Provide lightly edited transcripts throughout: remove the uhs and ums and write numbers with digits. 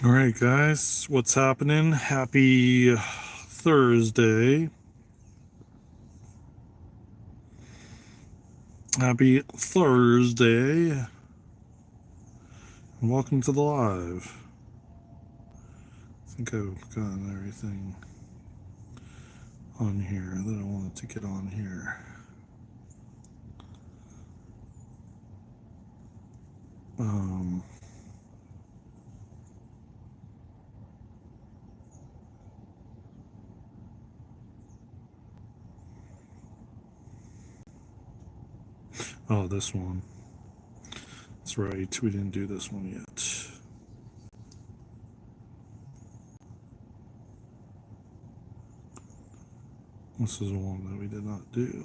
All right, guys, what's happening? Happy Thursday. Happy Thursday. And welcome to the live. I think I've gotten everything on here that I wanted to get on here. Oh, this one. That's right, we didn't do this one yet. This is one that we did not do.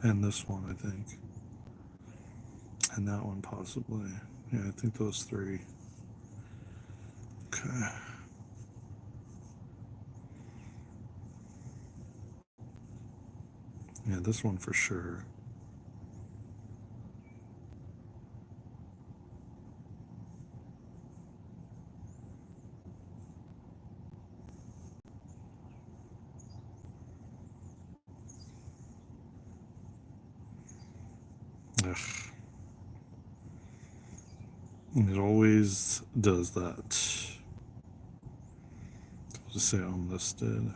And this one, I think. And that one, possibly. Yeah, I think those three. Okay. Yeah, this one for sure. Ugh. It always does that. I'll just say unlisted.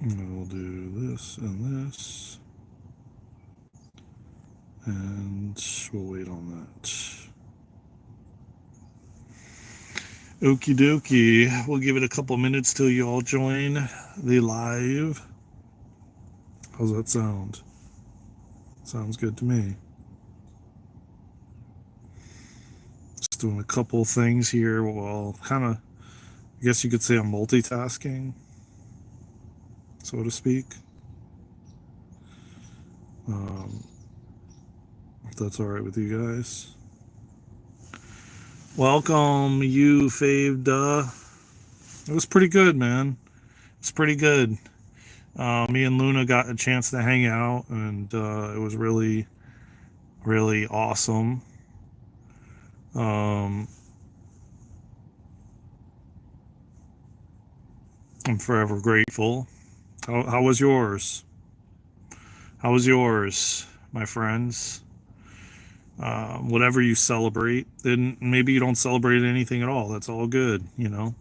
And we'll do this and this. And we'll wait on that. Okie dokie. We'll give it a couple minutes till you all join the live. How's that sound? Sounds good to me. Just doing a couple things here. Well, kind of, I guess you could say I'm multitasking, so to speak. If that's all right with you guys. Welcome, you faved. It was pretty good, man. It's pretty good. Me and Luna got a chance to hang out, and it was really, really awesome. I'm forever grateful. How was yours? How was yours, my friends? Whatever you celebrate, then maybe you don't celebrate anything at all. That's all good, you know.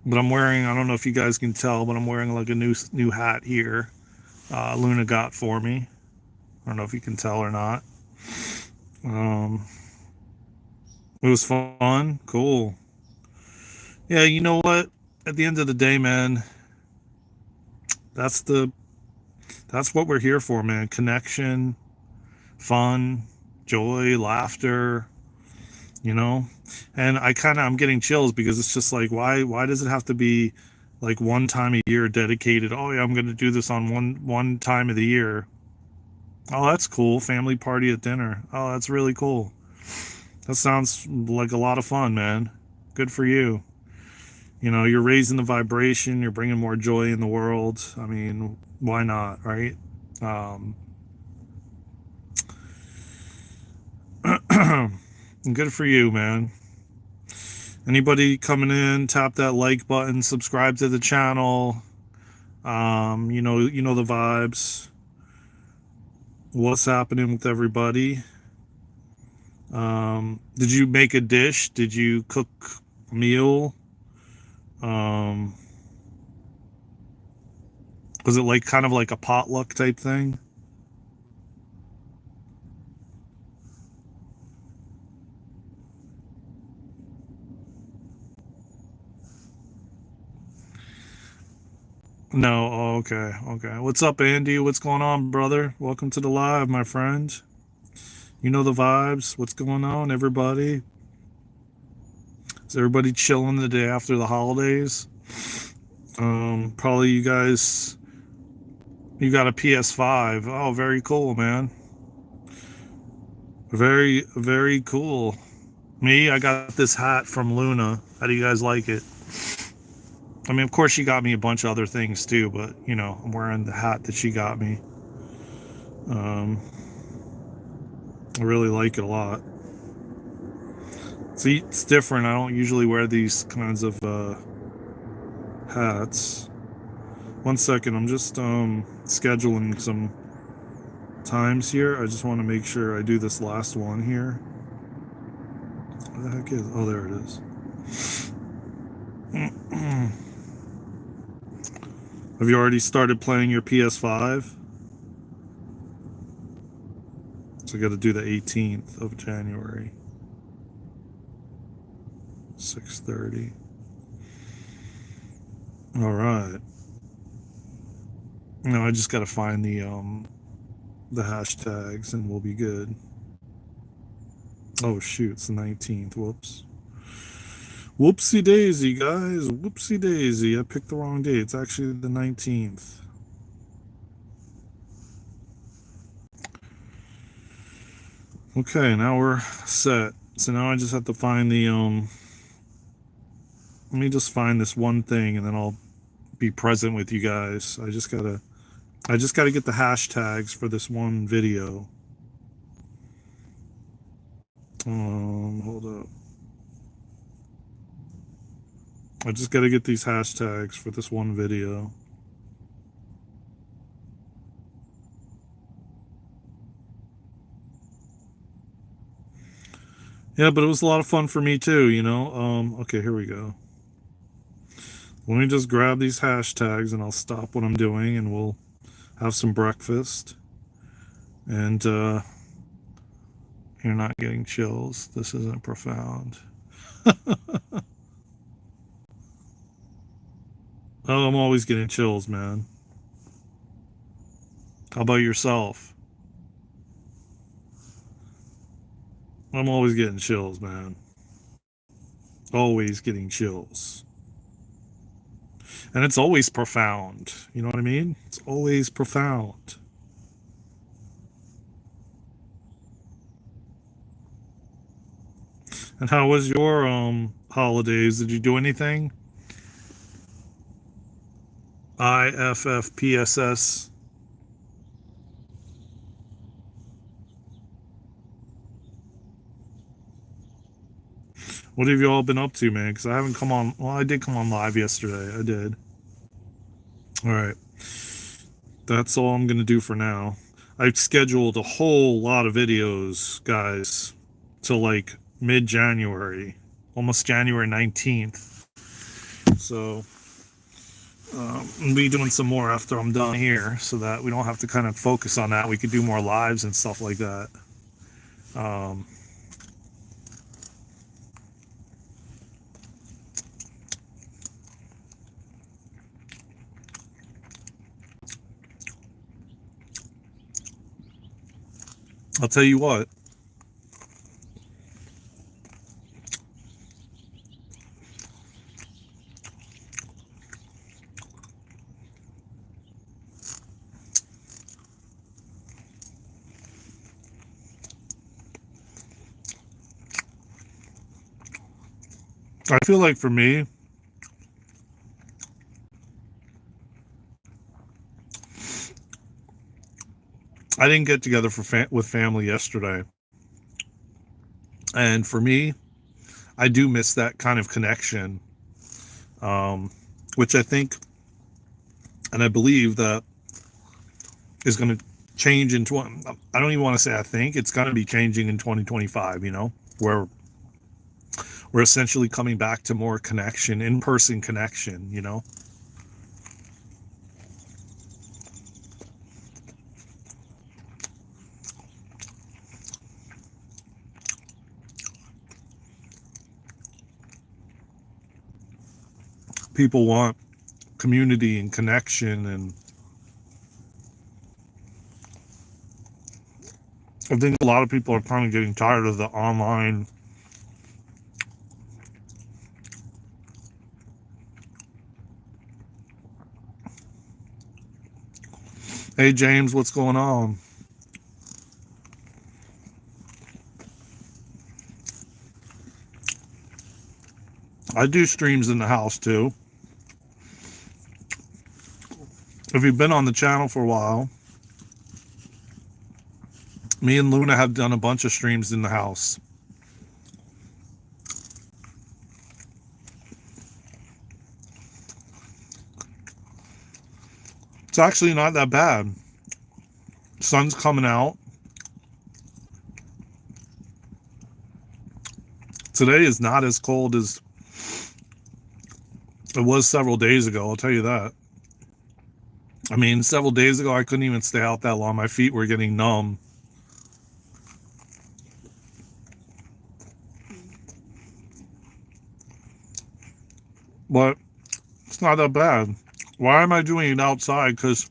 But I'm wearing, I don't know if you guys can tell, but I'm wearing like a new hat here. Luna got for me. I don't know if you can tell or not. It was fun. Cool. Yeah, you know what? At the end of the day, man, that's the that's what we're here for, man. Connection, fun, joy, laughter, you know? And I'm getting chills because it's just like why does it have to be like one time a year dedicated? Oh yeah, I'm going to do this on one time of the year. Oh, that's cool. Family party at dinner. Oh, that's really cool. That sounds like a lot of fun, man. Good for you. You know, you're raising the vibration, you're bringing more joy in the world. I mean, why not, right? Um, Good for you, man. Anybody coming in, tap that like button, subscribe to the channel. You know the vibes. What's happening with everybody? Did you make a dish? Did you cook a meal? Um, was it like kind of like a potluck type thing? No. Oh, okay. Okay. What's up, Andy? What's going on, brother? Welcome to the live, my friend. You know the vibes. What's going on, everybody? Is everybody chilling the day after the holidays? Probably you guys. You got a PS5. Oh, very cool, man. Very, very cool. Me, I got this hat from Luna. How do you guys like it? I mean, of course, she got me a bunch of other things too, but you know, I'm wearing the hat that she got me. Um, I really like it a lot. See, it's different. I don't usually wear these kinds of hats. One second, I'm just scheduling some times here. I just want to make sure I do this last one here. What the heck is? Oh, there it is. Have you already started playing your PS5? So I got to do the 18th of January, 6:30. All right. Now I just got to find the hashtags and we'll be good. Oh shoot, it's the 19th. Whoops. Whoopsie daisy, guys. Whoopsie daisy. I picked the wrong date. It's actually the 19th. Okay, now we're set. So now I just have to find the let me just find this one thing and then I'll be present with you guys. I just gotta get the hashtags for this one video. Hold up. I just gotta get these hashtags for this one video. Yeah, but it was a lot of fun for me too, you know. Okay, here we go. Let me just grab these hashtags and I'll stop what I'm doing and we'll have some breakfast. And you're not getting chills. This isn't profound. Oh, I'm always getting chills, man. How about yourself? I'm always getting chills, man. Always getting chills. And it's always profound. You know what I mean? It's always profound. And how was your holidays? Did you do anything? IFFPSS. What have you all been up to, man? Because I haven't come on. Well, I did come on live yesterday. I did. All right. That's all I'm going to do for now. I've scheduled a whole lot of videos, guys, till like mid-January, almost January 19th. So I'll be doing some more after I'm done here so that we don't have to kind of focus on that. We could do more lives and stuff like that. I'll tell you what. I feel like for me, I didn't get together with family yesterday. And for me, I do miss that kind of connection, which I think and I believe that is going to change in 20. I don't even want to say I think it's going to be changing in 2025. You know, where we're essentially coming back to more connection, in-person connection. You know. People want community and connection, and I think a lot of people are kind of getting tired of the online. Hey James, what's going on? I do streams in the house too. if you've been on the channel for a while, me and Luna have done a bunch of streams in the house. It's actually not that bad. Sun's coming out. Today is not as cold as it was several days ago, I'll tell you that. I mean, several days ago, I couldn't even stay out that long. My feet were getting numb. But it's not that bad. Why am I doing it outside? Because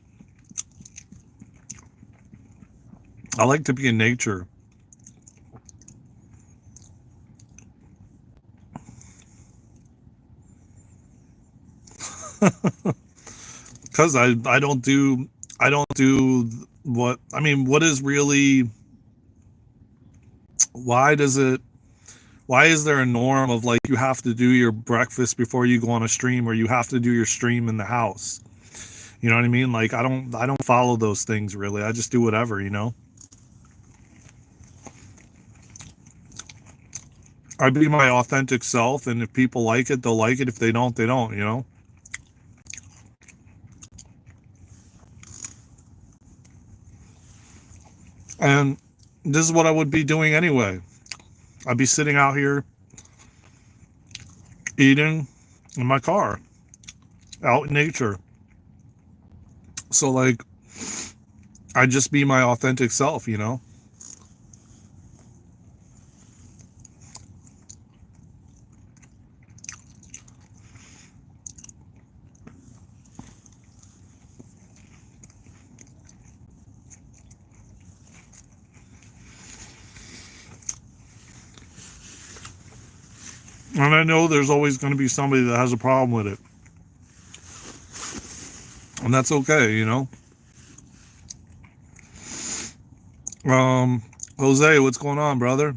I like to be in nature. Because I don't do what I mean. What is really? Why does it? Why is there a norm of like you have to do your breakfast before you go on a stream, or you have to do your stream in the house? You know what I mean? Like I don't follow those things really. I just do whatever, you know. I be my authentic self, and if people like it, they'll like it. If they don't, they don't, you know. And this is what I would be doing anyway. I'd be sitting out here eating in my car, out in nature. So like, I'd just be my authentic self, you know. And I know there's always going to be somebody that has a problem with it. And that's okay, you know. Jose, what's going on, brother?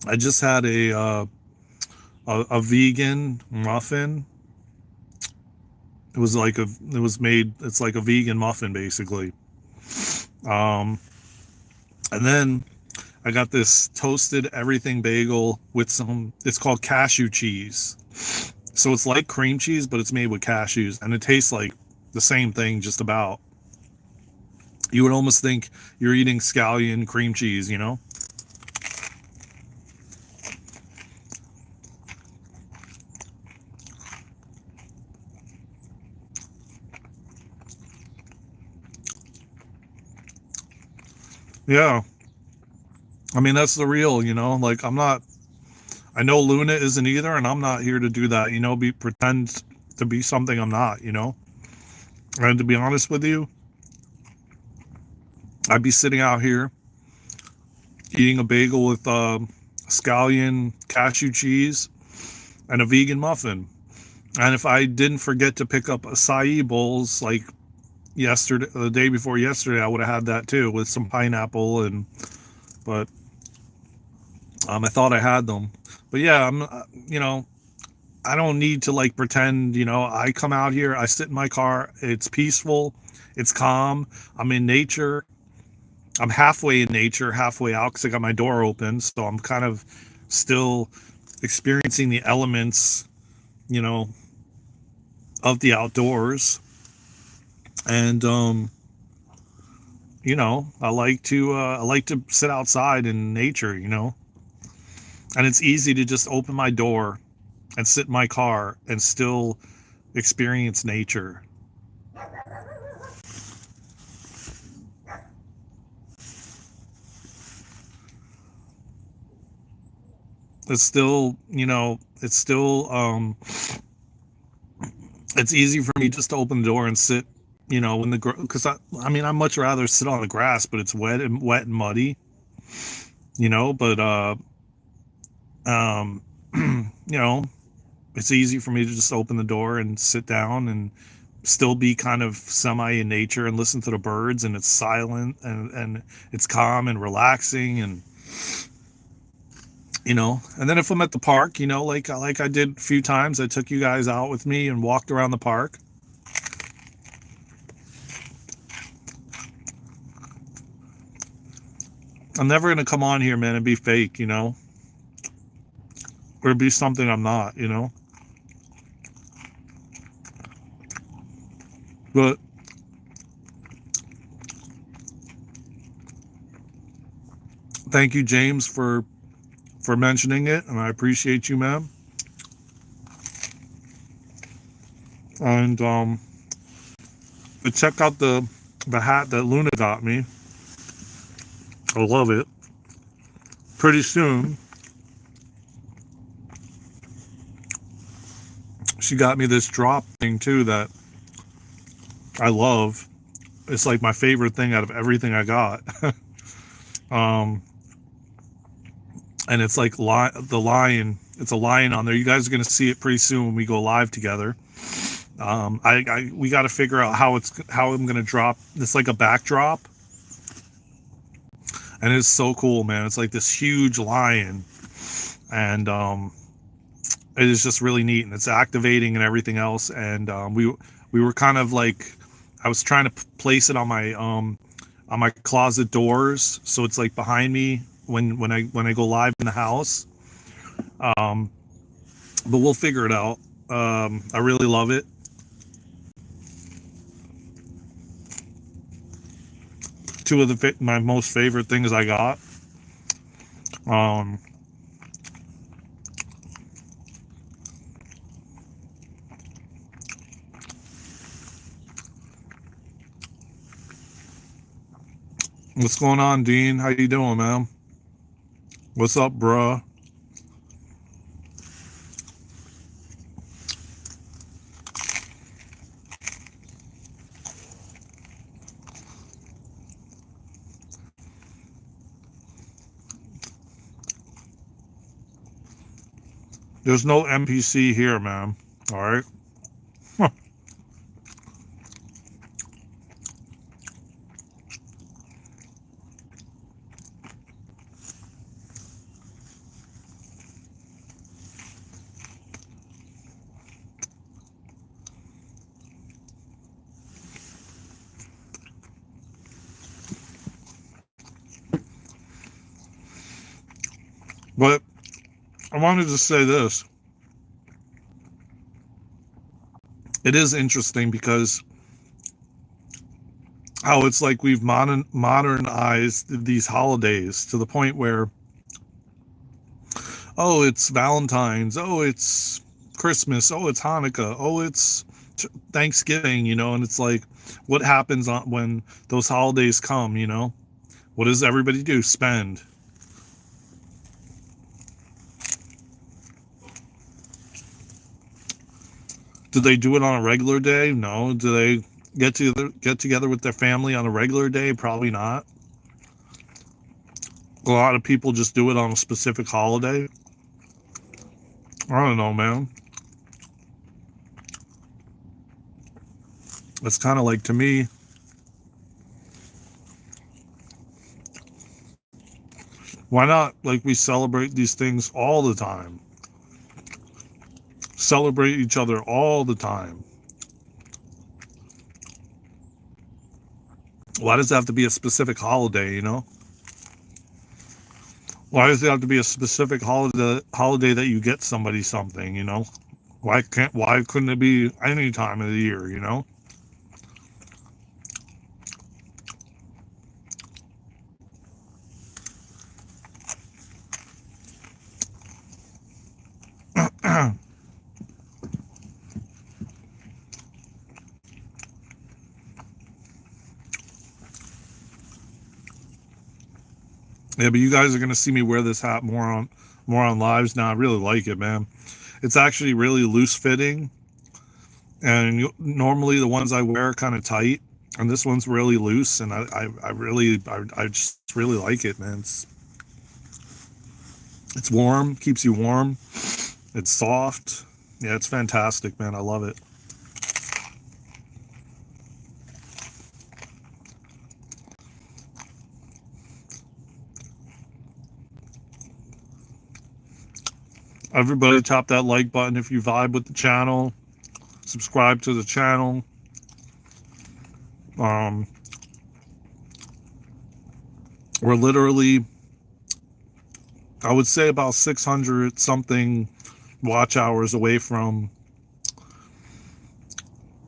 I just had a vegan muffin. It was like it's like a vegan muffin basically. And then I got this toasted everything bagel with it's called cashew cheese. So it's like cream cheese, but it's made with cashews, and it tastes like the same thing just about. You would almost think you're eating scallion cream cheese, you know? Yeah. I mean, that's the real, you know? Like, I know Luna isn't either, and I'm not here to do that, you know, pretend to be something I'm not, you know? And to be honest with you, I'd be sitting out here eating a bagel with scallion cashew cheese and a vegan muffin. And if I didn't forget to pick up acai bowls like yesterday, the day before yesterday, I would have had that too with some pineapple but I thought I had them. But yeah, you know, I don't need to like pretend, you know. I come out here, I sit in my car, it's peaceful, it's calm, I'm in nature. I'm halfway in nature, halfway out because I got my door open, so I'm kind of still experiencing the elements, you know, of the outdoors. And you know, I like to sit outside in nature, you know. And it's easy to just open my door and sit in my car and still experience nature. It's still, you know, it's easy for me just to open the door and sit, you know, in the because I mean, I'd much rather sit on the grass, but it's wet and muddy, you know. But you know, it's easy for me to just open the door and sit down and still be kind of semi in nature and listen to the birds, and it's silent and it's calm and relaxing, and you know. And then if I'm at the park, you know, like I did a few times, I took you guys out with me and walked around the park. I'm never gonna come on here, man, and be fake, or be something I'm not. But thank you, James, for mentioning it, and I appreciate you, man. And but check out the hat that Luna got me. I love it. Pretty soon, she got me this drop thing too that I love. It's like my favorite thing out of everything I got. um, and it's like the lion. It's a lion on there. You guys are gonna see it pretty soon when we go live together. We got to figure out how I'm gonna drop. It's like a backdrop, and it's so cool, man. It's like this huge lion, and it is just really neat, and it's activating and everything else. And we were kind of like, I was trying to place it on my closet doors, so it's like behind me when I go live in the house. But we'll figure it out. I really love it. Two of my most favorite things I got. What's going on, Dean? How you doing, man? What's up, bruh? There's no NPC here, man. All right. But I wanted to say this. It is interesting because how it's like we've modernized these holidays to the point where, oh, it's Valentine's, oh, it's Christmas, oh, it's Hanukkah, oh, it's Thanksgiving, and it's like, what happens when those holidays come? What does everybody do? Spend. Do they do it on a regular day? No. Do they get together with their family on a regular day? Probably not. A lot of people just do it on a specific holiday. I don't know, man. It's kind of like, to me, why not, like, we celebrate these things all the time? Celebrate each other all the time. Why does it have to be a specific holiday? Why does it have to be a specific holiday that you get somebody something? Why couldn't it be any time of the year? Yeah, but you guys are gonna see me wear this hat more on lives now. I really like it, man. It's actually really loose fitting, and normally the ones I wear are kind of tight, and this one's really loose, and I just really like it, man. It's warm, keeps you warm. It's soft. Yeah, it's fantastic, man. I love it. Everybody tap that like button if you vibe with the channel. Subscribe to the channel. We're literally I would say about 600 something watch hours away from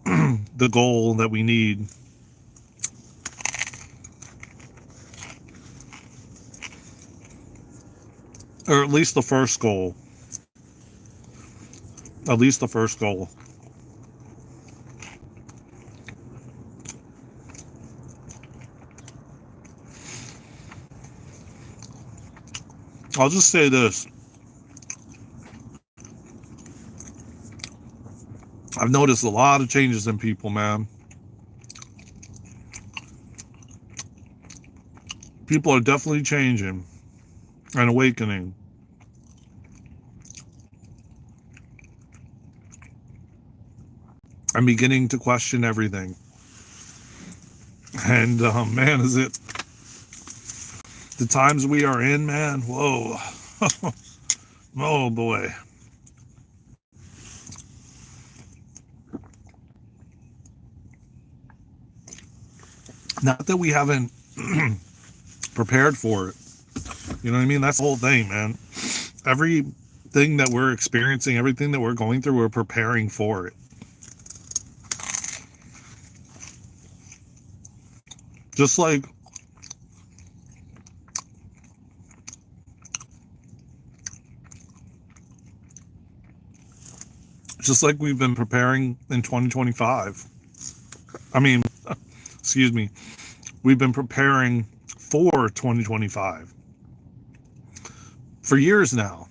the goal that we need. Or at least the first goal. At least the first goal. I'll just say this. I've noticed a lot of changes in people, man. People are definitely changing and awakening. I'm beginning to question everything. And man, is it the times we are in, man? Whoa. Oh boy. Not that we haven't prepared for it. You know what I mean? That's the whole thing, man. Everything that we're experiencing, everything that we're going through, we're preparing for it. Just like we've been preparing in 2025. I mean, excuse me. We've been preparing for 2025 for years now.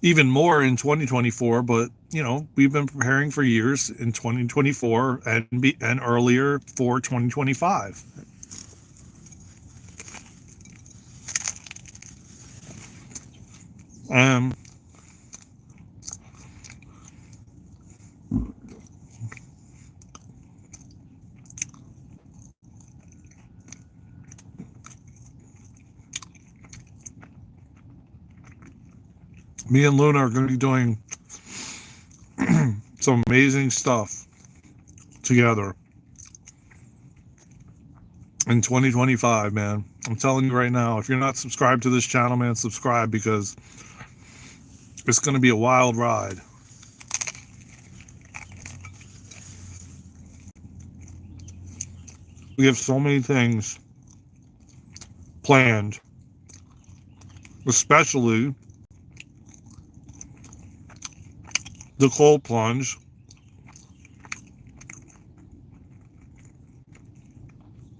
Even more in 2024, but you know, we've been preparing for years in 2024 and earlier for 2025. Um, Me and Luna are going to be doing some amazing stuff together in 2025, man. I'm telling you right now, if you're not subscribed to this channel, man, subscribe, because it's going to be a wild ride. We have so many things planned, especially the cold plunge.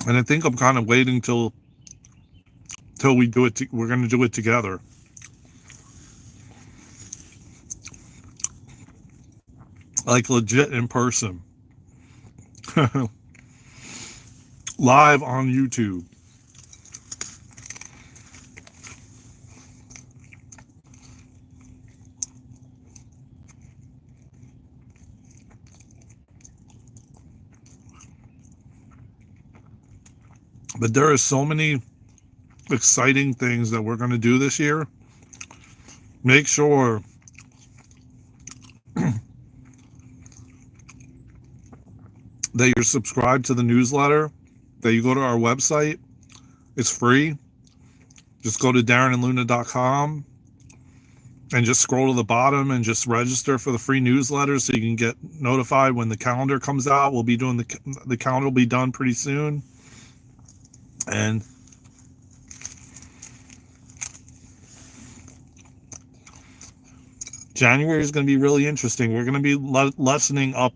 And I think I'm kind of waiting till we do it. We're going to do it together. Like legit in person. Live on YouTube. But there are so many exciting things that we're going to do this year. Make sure that you're subscribed to the newsletter, that you go to our website. It's free. Just go to darenandluna.com and just scroll to the bottom and just register for the free newsletter so you can get notified when the calendar comes out. We'll be doing the calendar will be done pretty soon. And January is going to be really interesting. We're going to be lessening up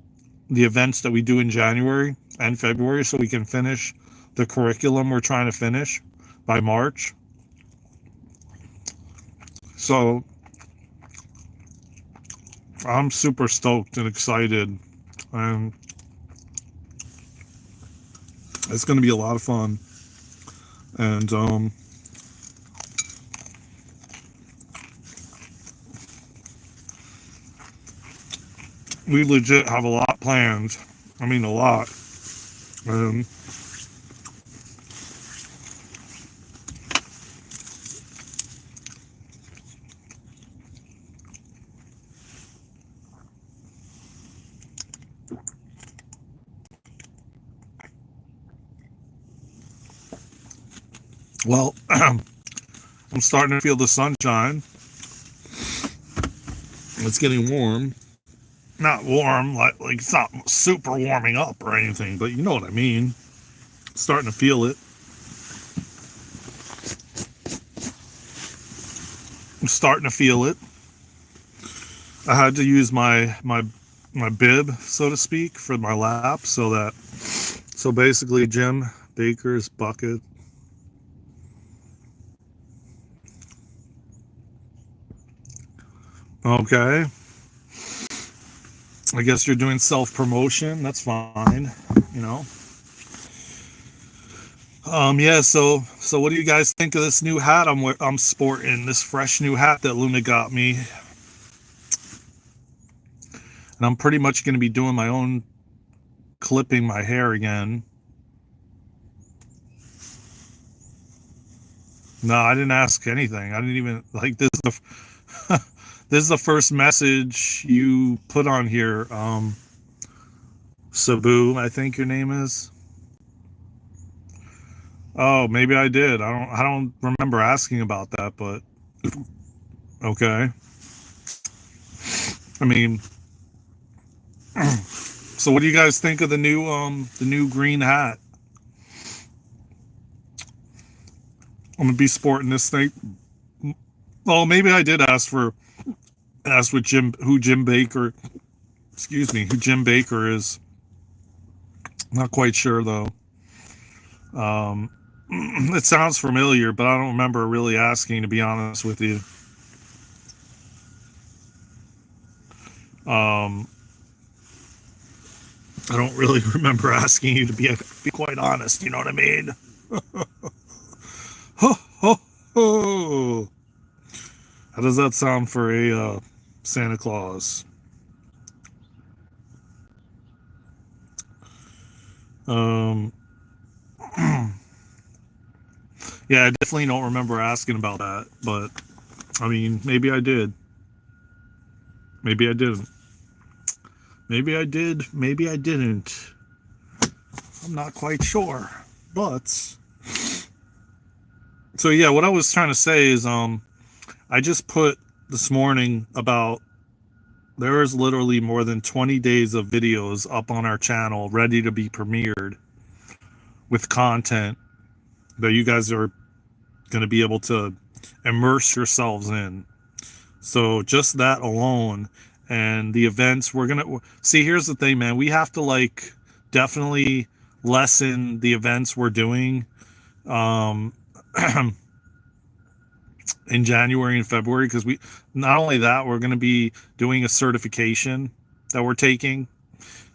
the events that we do in January and February so we can finish the curriculum we're trying to finish by March. So I'm super stoked and excited, and it's going to be a lot of fun. And we legit have a lot planned. I mean, a lot. Well, I'm starting to feel the sunshine. It's getting warm. Not warm, like it's not super warming up or anything, but you know what I mean. Starting to feel it. I'm starting to feel it. I had to use my bib, so to speak, for my lap, so basically Jim Baker's bucket. Okay. I guess you're doing self-promotion. That's fine, you know. Yeah, so what do you guys think of this new hat I'm sporting? This fresh new hat that Luna got me. And I'm pretty much going to be doing my own clipping my hair again. No, I didn't ask anything. I didn't even like this. This is the first message you put on here. Sabu, I think your name is. Oh, maybe I did. I don't remember asking about that, but okay. I mean, so what do you guys think of the new green hat? I'm gonna be sporting this thing. Well, maybe I did ask with Jim Baker. Excuse me, who Jim Baker is. Not quite sure though. It sounds familiar, but I don't remember really asking, to be honest with you. Um, I don't really remember asking you, to be quite honest. You know what I mean? Ho ho ho! How does that sound for a Santa Claus? Um, yeah, I definitely don't remember asking about that, but I mean, maybe I did. Maybe I didn't. Maybe I did. Maybe I didn't. I'm not quite sure. But so yeah, what I was trying to say is I just put this morning about there is literally more than 20 days of videos up on our channel ready to be premiered with content that you guys are going to be able to immerse yourselves in. So just that alone, and the events we're going to see. Here's the thing, man. We have to like definitely lessen the events we're doing um in January and February, because we not only that, we're going to be doing a certification that we're taking.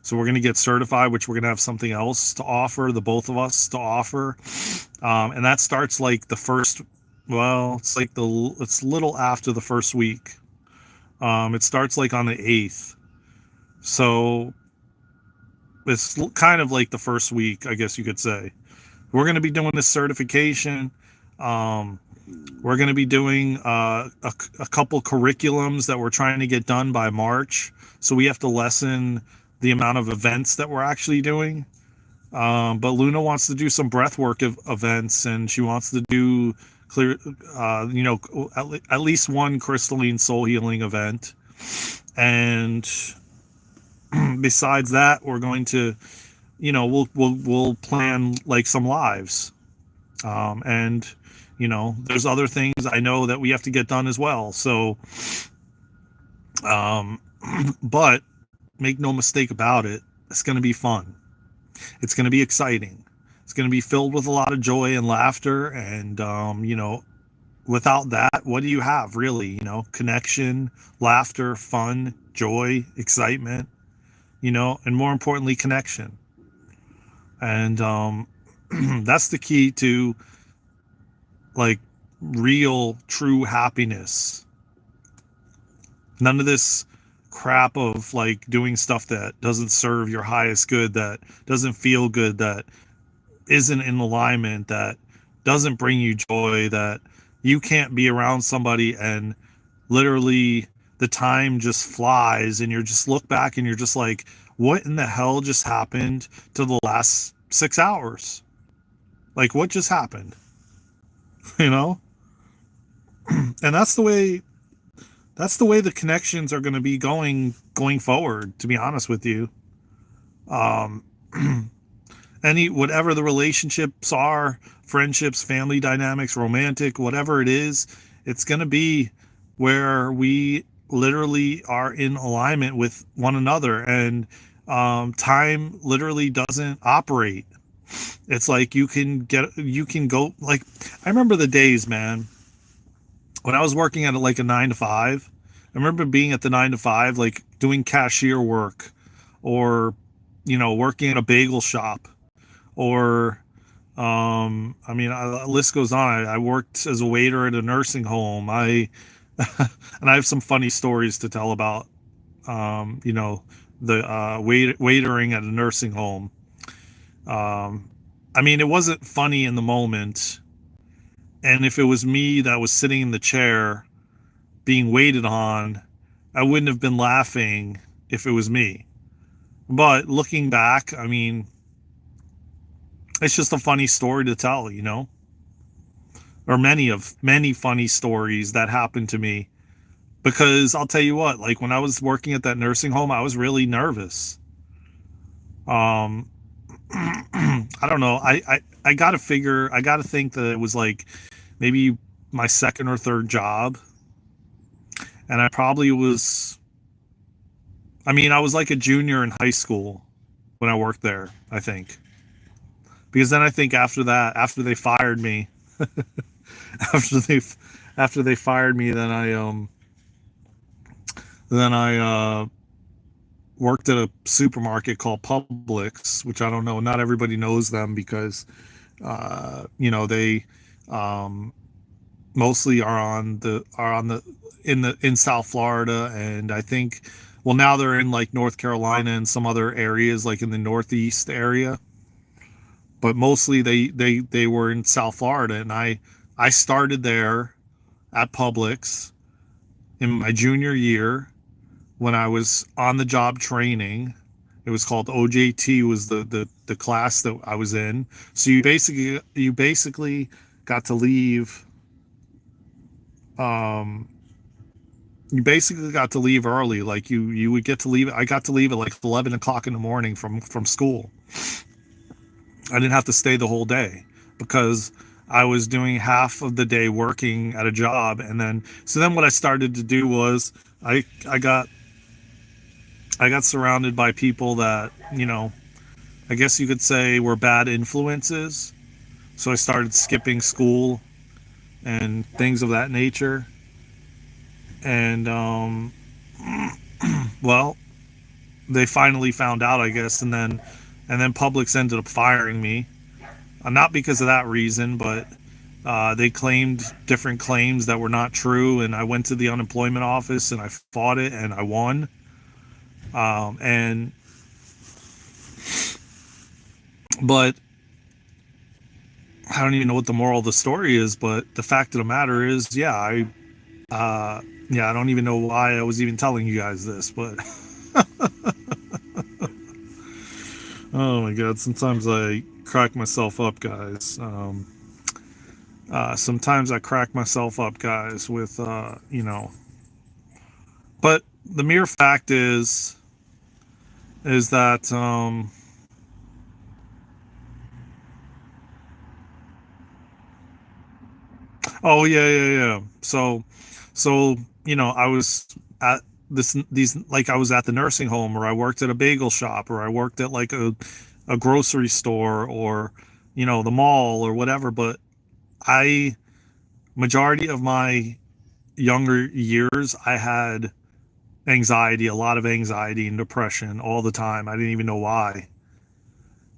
So we're going to get certified, which we're going to have something else to offer, the both of us to offer. And that starts like the first, well, it's like it's little after the first week. It starts like on the 8th. So it's kind of like the first week, I guess you could say. We're going to be doing this certification. We're going to be doing a couple curriculums that we're trying to get done by March. So we have to lessen the amount of events that we're actually doing. But Luna wants to do some breathwork events, and she wants to do clear, at least one crystalline soul healing event. And besides that, we're going to, we'll plan like some lives. And there's other things I know that we have to get done as well. So, but make no mistake about it, it's going to be fun. It's going to be exciting. It's going to be filled with a lot of joy and laughter. And, without that, what do you have really? Connection, laughter, fun, joy, excitement, and more importantly, connection. And that's the key to like real, true happiness. None of this crap of like doing stuff that doesn't serve your highest good, that doesn't feel good, that isn't in alignment, that doesn't bring you joy, that you can't be around somebody and literally the time just flies and you're just look back and you're just like, what in the hell just happened to the last 6 hours? Like, what just happened? you know And that's the way the connections are going to be going forward, to be honest with you. um any whatever the relationships are, friendships, family dynamics, romantic, whatever it is, it's going to be where we literally are in alignment with one another. And time literally doesn't operate. It's like you can go, like, I remember the days, man, when I was working at like a 9 to 5. I remember being at the 9 to 5, like doing cashier work, or working at a bagel shop, or I mean, the list goes on. I worked as a waiter at a nursing home. I and I have some funny stories to tell about you know the waitering at a nursing home. um I mean, it wasn't funny in the moment, and if it was me that was sitting in the chair being waited on, I wouldn't have been laughing if it was me. But looking back, I mean, it's just a funny story to tell. Or many funny stories that happened to me. Because I'll tell you what, like when I was working at that nursing home, I was really nervous. Um, I don't know. I gotta think that it was like maybe my second or third job. And I probably was, I mean, I was like a junior in high school when I worked there, I think. Because then I think after that, after they fired me, after they after they fired me, then I worked at a supermarket called Publix, which I don't know. Not everybody knows them because they um, mostly are on the in South Florida, and I think, well, now they're in like North Carolina and some other areas like in the Northeast area, but mostly they were in South Florida. And I started there at Publix in my junior year when I was on the job training. It was called OJT, was the class that I was in. So you basically got to leave. Um, you basically got to leave early. Like you would get to leave. I got to leave at like 11 o'clock in the morning from school. I didn't have to stay the whole day because I was doing half of the day working at a job. And then what I started to do was I I got I got surrounded by people that, I guess you could say were bad influences. So I started skipping school and things of that nature. And, well, they finally found out, I guess. And then Publix ended up firing me. Not because of that reason, but they claimed different claims that were not true. And I went to the unemployment office and I fought it and I won. And But I don't even know what the moral of the story is, but the fact of the matter is, uh, I don't even know why I was even telling you guys this, but oh my God, sometimes I crack myself up, guys. Sometimes I crack myself up, guys, but the mere fact is that, oh yeah, yeah, yeah. So I was at these like I was at the nursing home, or I worked at a bagel shop, or I worked at like a grocery store, or the mall or whatever. But I majority of my younger years, I had anxiety, a lot of anxiety and depression all the time. I didn't even know why,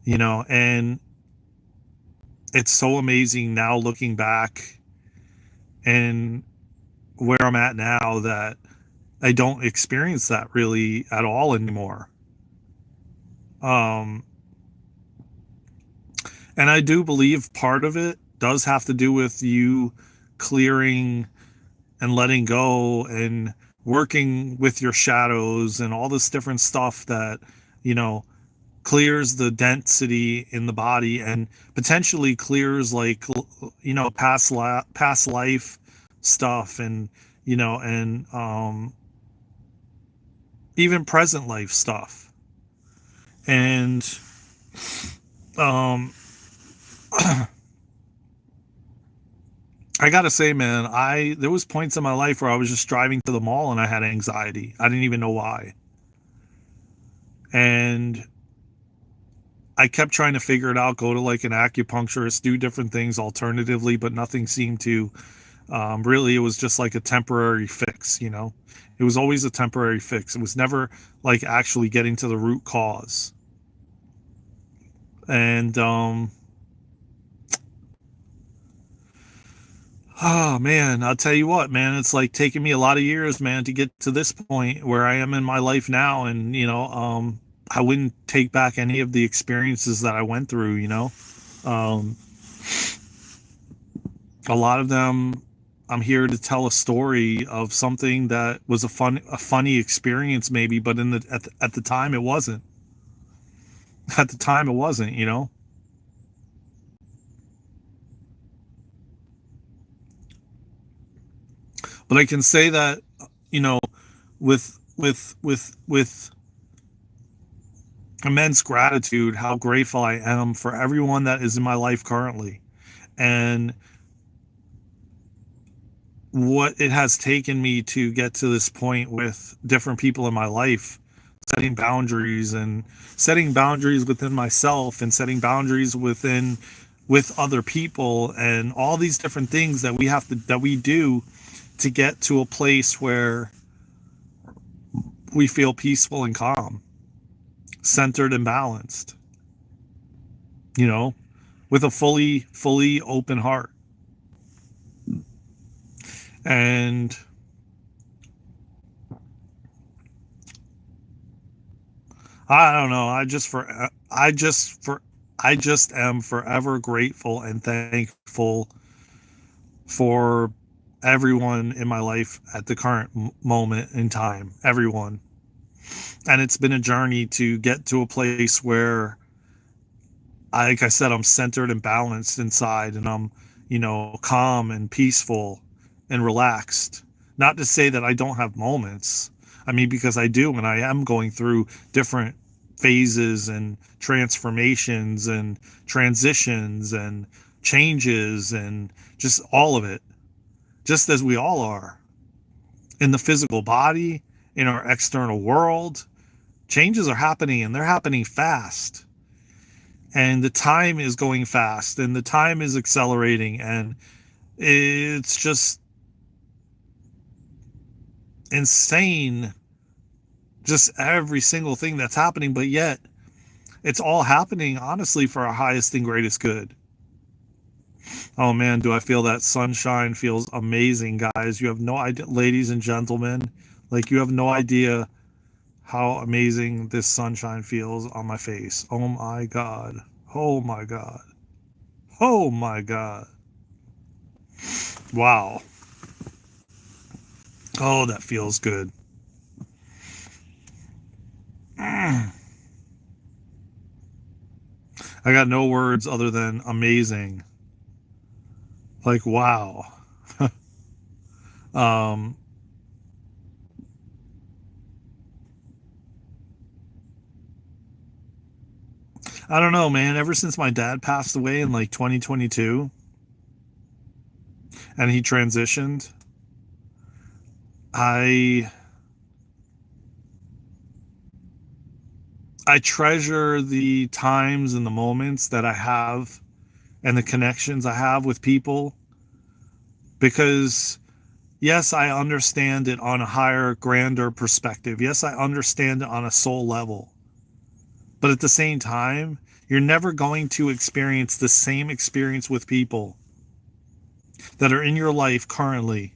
and it's so amazing now looking back and where I'm at now that I don't experience that really at all anymore. Um, and I do believe part of it does have to do with you clearing and letting go and working with your shadows and all this different stuff that, you know, clears the density in the body and potentially clears like, past life stuff, and and even present life stuff. And um I gotta say, man, I there was points in my life where I was just driving to the mall and I had anxiety. I didn't even know why. And I kept trying to figure it out, go to like an acupuncturist, do different things alternatively, but nothing seemed to really, it was just like a temporary fix. It was always a temporary fix. It was never like actually getting to the root cause. And oh man, I'll tell you what, man, it's like taking me a lot of years, man, to get to this point where I am in my life now. And I wouldn't take back any of the experiences that I went through. um a lot of them, I'm here to tell a story of something that was a funny experience maybe, but at the time it wasn't. At the time it wasn't. But I can say that, you know, with immense gratitude, how grateful I am for everyone that is in my life currently, and what it has taken me to get to this point with different people in my life, setting boundaries within myself, and setting boundaries with other people, and all these different things that we do to get to a place where we feel peaceful and calm, centered and balanced, you know, with a fully open heart. And I don't know, I just am forever grateful and thankful for everyone in my life at the current moment in time, everyone. And it's been a journey to get to a place where, like I said, I'm centered and balanced inside, and I'm, calm and peaceful and relaxed. Not to say that I don't have moments. I mean, because I do, and I am going through different phases and transformations and transitions and changes and just all of it, just as we all are in the physical body, in our external world. Changes are happening, and they're happening fast. And the time is going fast, and the time is accelerating, and it's just insane, just every single thing that's happening. But yet it's all happening honestly for our highest and greatest good. Oh man, do I feel that sunshine? Feels amazing, guys. You have no idea, ladies and gentlemen, like, you have no idea how amazing this sunshine feels on my face. Oh my god. Oh my god. Oh my god. Wow. Oh, that feels good. I got no words other than amazing. Like, wow. um I don't know, man. Ever since my dad passed away in like 2022 and he transitioned, I I treasure the times and the moments that I have and the connections I have with people, because yes, I understand it on a higher, grander perspective. Yes, I understand it on a soul level. But at the same time, you're never going to experience the same experience with people that are in your life currently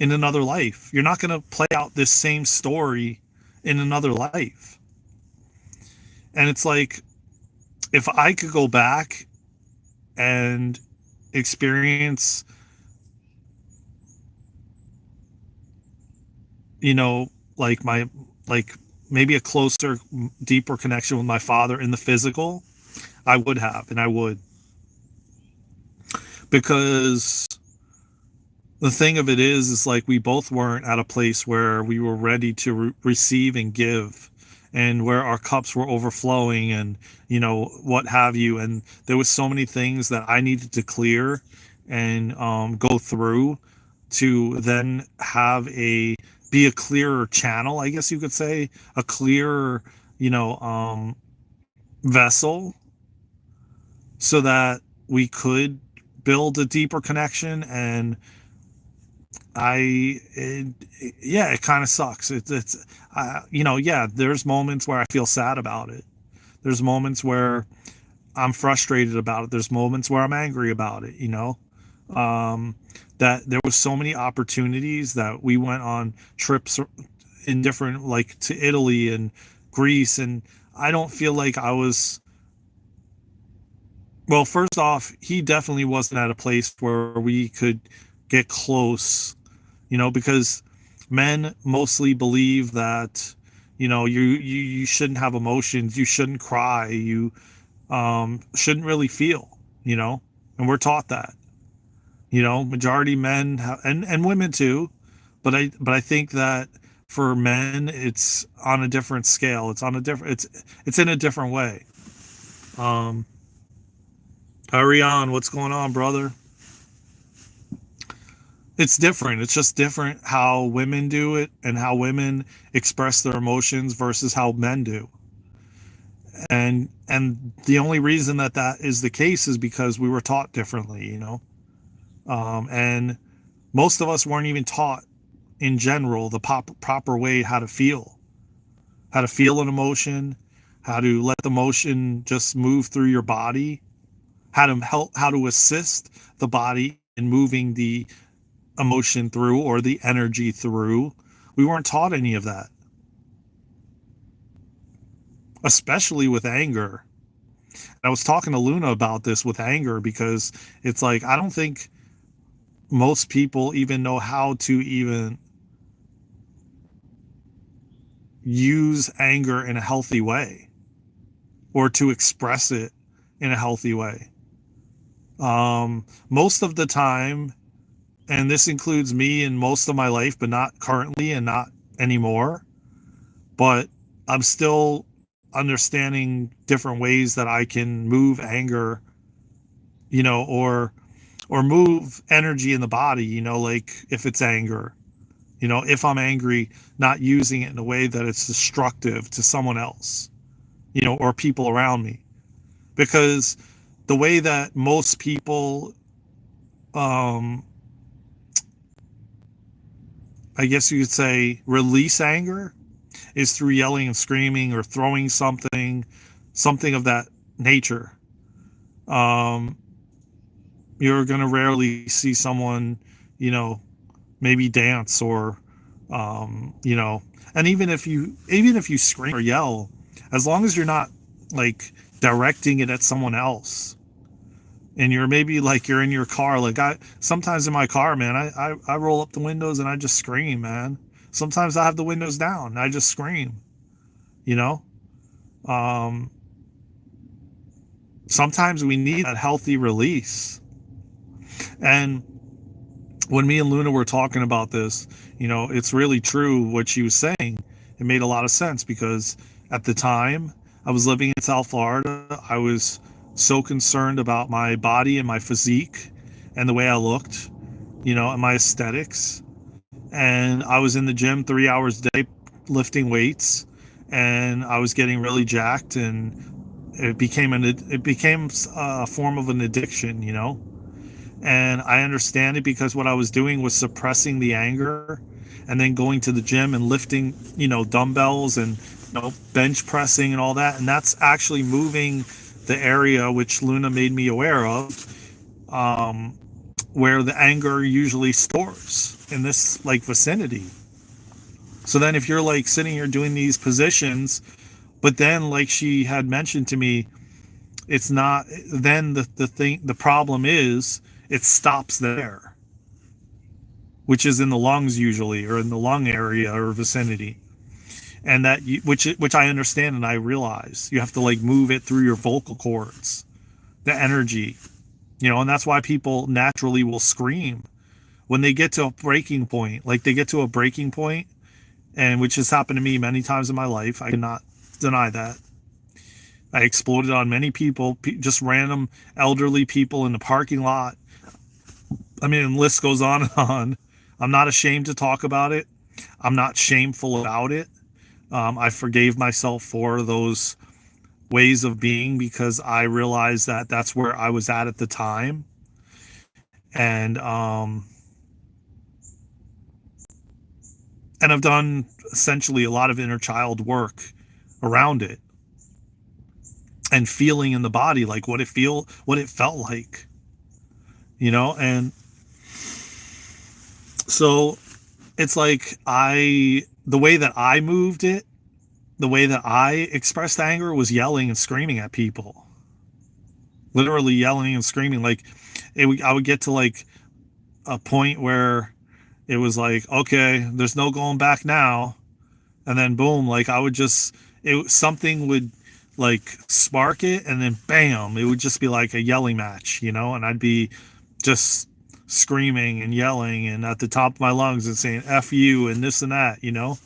in another life. You're not going to play out this same story in another life. And it's like, if I could go back and experience, you know, like my, like maybe a closer, deeper connection with my father in the physical, I would have, and I would. Because the thing of it is like we both weren't at a place where we were ready to receive and give, and where our cups were overflowing, and what have you. And there was so many things that I needed to clear and go through to then have a be a clearer channel, I guess you could say, a clearer vessel, so that we could build a deeper connection. And yeah, it kind of sucks. Yeah, there's moments where I feel sad about it. There's moments where I'm frustrated about it. There's moments where I'm angry about it, that there was so many opportunities that we went on trips in different, like to Italy and Greece. And I don't feel like I was, well, first off, he definitely wasn't at a place where we could get close, because men mostly believe that, you shouldn't have emotions, you shouldn't cry, you shouldn't really feel, and we're taught that, majority men and women too, but I think that for men it's on a different scale. It's on a different, it's in a different way. um Ariane, what's going on, brother? It's different. It's just different how women do it and how women express their emotions versus how men do. And the only reason that that is the case is because we were taught differently, and most of us weren't even taught in general the proper way how to feel an emotion, how to let the emotion just move through your body, how to assist the body in moving the emotion through, or the energy through. We weren't taught any of that, especially with anger. And I was talking to Luna about this with anger, because it's like I don't think most people even know how to even use anger in a healthy way, or to express it in a healthy way. Most of the time, and this includes me in most of my life, but not currently and not anymore, but I'm still understanding different ways that I can move anger, or move energy in the body, like if it's anger, if I'm angry, not using it in a way that it's destructive to someone else, or people around me. Because the way that most people, um, I guess you could say, release anger is through yelling and screaming or throwing something of that nature. Um, you're going to rarely see someone, you know, maybe dance, or, you know, and even if you scream or yell, as long as you're not like directing it at someone else, and you're maybe like you're in your car, like I sometimes in my car, man, I roll up the windows and I just scream, man. Sometimes I have the windows down and I just scream, you know. Um, Sometimes we need that healthy release. And when me and Luna were talking about this, it's really true what she was saying. It made a lot of sense, because at the time I was living in South Florida, I was so concerned about my body and my physique and the way I looked, and my aesthetics. And I was in the gym 3 hours a day lifting weights, and I was getting really jacked, and it became a form of an addiction. And I understand it, because what I was doing was suppressing the anger, and then going to the gym and lifting, dumbbells, and bench pressing and all that. And that's actually moving the area which Luna made me aware of, where the anger usually stores, in this like vicinity. So then if you're like sitting here doing these positions, but then like she had mentioned to me, it's not, then the problem is it stops there, which is in the lungs usually, or in the lung area or vicinity. And which I understand, and I realize you have to like move it through your vocal cords, the energy, and that's why people naturally will scream when they get to a breaking point, like they get to a breaking point, and which has happened to me many times in my life, I cannot deny that. I exploded on many people, just random elderly people in the parking lot. I mean, the list goes on and on. I'm not ashamed to talk about it. I'm not shameful about it. I forgave myself for those ways of being because I realized that that's where I was at the time. And and I've done essentially a lot of inner child work around it and feeling in the body, like what it felt like, and so it's like the way that I moved it, the way that I expressed anger was yelling and screaming at people, literally yelling and screaming. Like I would get to like a point where it was like, okay, there's no going back now. And then boom, like I would just, something would like spark it, and then bam, it would just be like a yelling match, and I'd be just screaming and yelling and at the top of my lungs and saying F you and this and that, Now,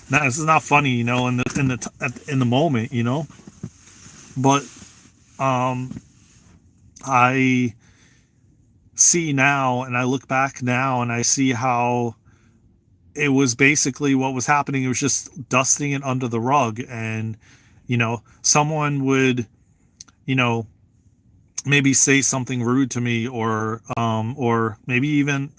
this is not funny, in the moment, but I see now, and I look back now and I see how it was basically what was happening. It was just dusting it under the rug, and someone would, maybe say something rude to me, or maybe even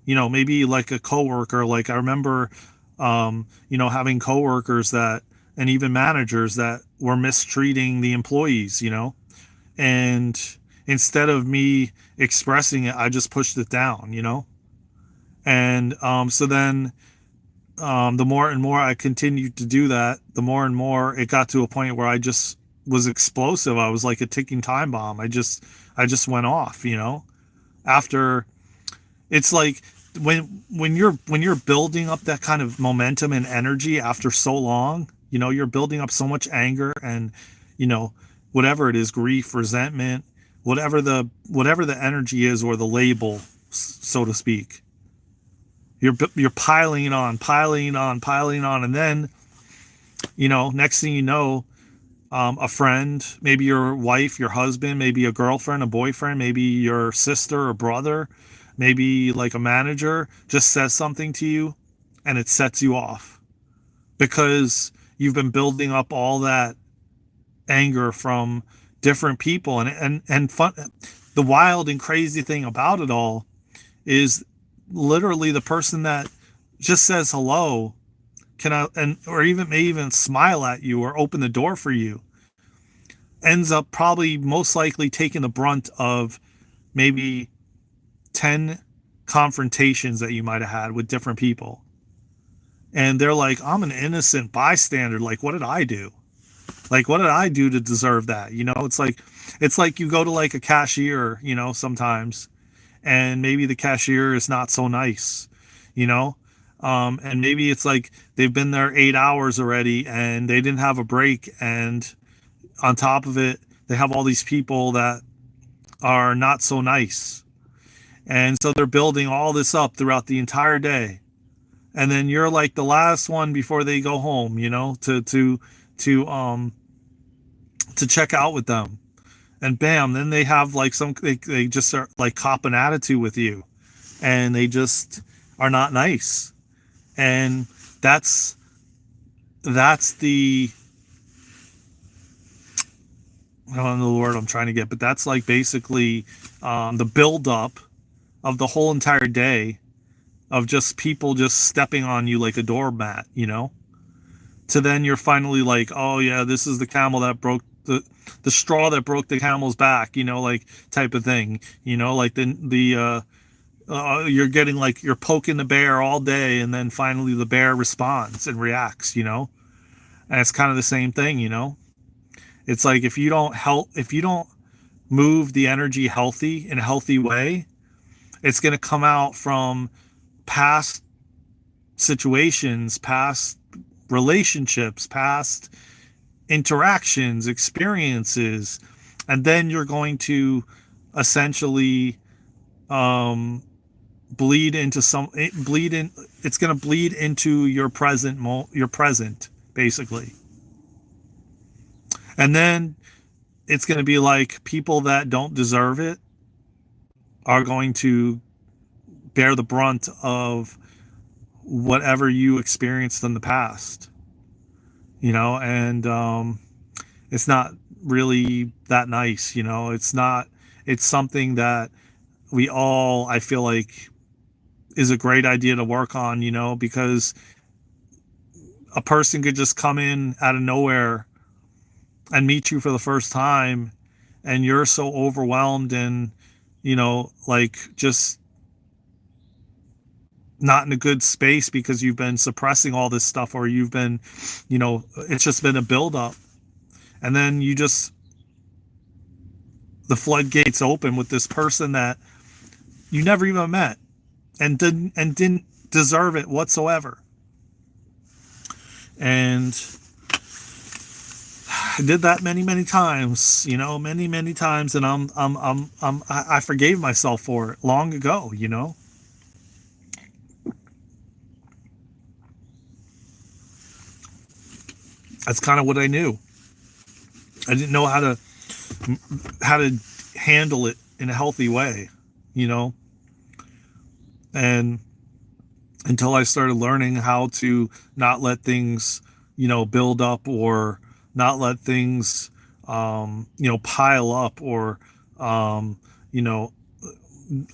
maybe like a coworker. Like I remember having coworkers that, and even managers that were mistreating the employees, and instead of me expressing it, I just pushed it down, and so then the more and more I continued to do that, the more and more it got to a point where I just was explosive. I was like a ticking time bomb. I just went off, after. It's like when you're building up that kind of momentum and energy after so long, you're building up so much anger and, whatever it is, grief, resentment, whatever the energy is, or the label, so to speak. You're piling it on, and then, next thing you know, a friend, maybe your wife, your husband, maybe a girlfriend, a boyfriend, maybe your sister or brother, maybe like a manager just says something to you, and it sets you off because you've been building up all that anger from different people. And fun, the wild and crazy thing about it all is literally the person that just says hello or even may even smile at you or open the door for you ends up probably most likely taking the brunt of maybe 10 confrontations that you might have had with different people. And they're like, I'm an innocent bystander. Like, what did I do? Like, what did I do to deserve that? It's like you go to like a cashier, sometimes, and maybe the cashier is not so nice, and maybe it's like they've been there 8 hours already and they didn't have a break. And on top of it, they have all these people that are not so nice. And so they're building all this up throughout the entire day. And then you're like the last one before they go home, to check out with them. And bam, then they have like they just start like cop an attitude with you, and they just are not nice. And that's the, I don't know the word I'm trying to get, but that's like basically the build up of the whole entire day of just people just stepping on you like a doormat, to then you're finally like, oh yeah, this is the camel that broke the straw that broke the camel's back, like type of thing, like you're getting like, you're poking the bear all day, and then finally the bear responds and reacts, and it's kind of the same thing, it's like if you don't move the energy healthy in a healthy way, it's going to come out from past situations, past relationships, past interactions, experiences, and then you're going to essentially bleed into it's going to bleed into your your present, basically. And then it's going to be like people that don't deserve it are going to bear the brunt of whatever you experienced in the past, and it's not really that nice. It's something that we all, I feel like, is a great idea to work on, because a person could just come in out of nowhere and meet you for the first time, and you're so overwhelmed and, like, just not in a good space because you've been suppressing all this stuff, or you've been, it's just been a buildup. And then the floodgates open with this person that you never even met and didn't deserve it whatsoever. And I did that many times, many times, and I forgave myself for it long ago. That's kind of what I knew. I didn't know how to handle it in a healthy way, and until I started learning how to not let things, build up, or not let things, pile up, or,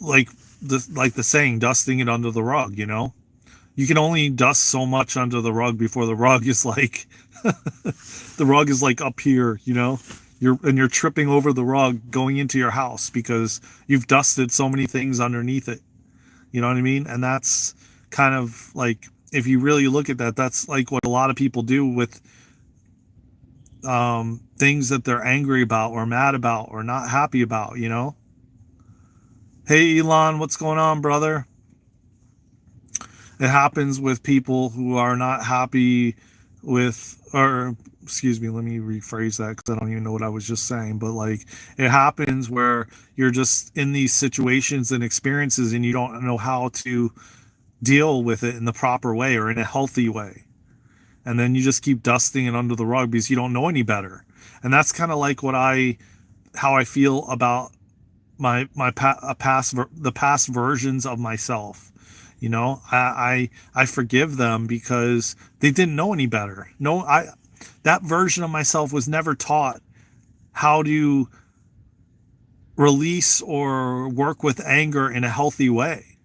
like the saying, dusting it under the rug. You can only dust so much under the rug before the rug is like, the rug is like up here, you're tripping over the rug going into your house because you've dusted so many things underneath it. You know what I mean? And that's kind of like, if you really look at that, that's like what a lot of people do with things that they're angry about or mad about or not happy about. Hey Elon, what's going on, brother? It happens with people who are not happy with, or excuse me, let me rephrase that because I don't even know what I was just saying. But like, it happens where you're just in these situations and experiences and you don't know how to deal with it in the proper way or in a healthy way. And then you just keep dusting it under the rug because you don't know any better. And that's kind of like how I feel about the past versions of myself. I forgive them because they didn't know any better. That version of myself was never taught how to release or work with anger in a healthy way.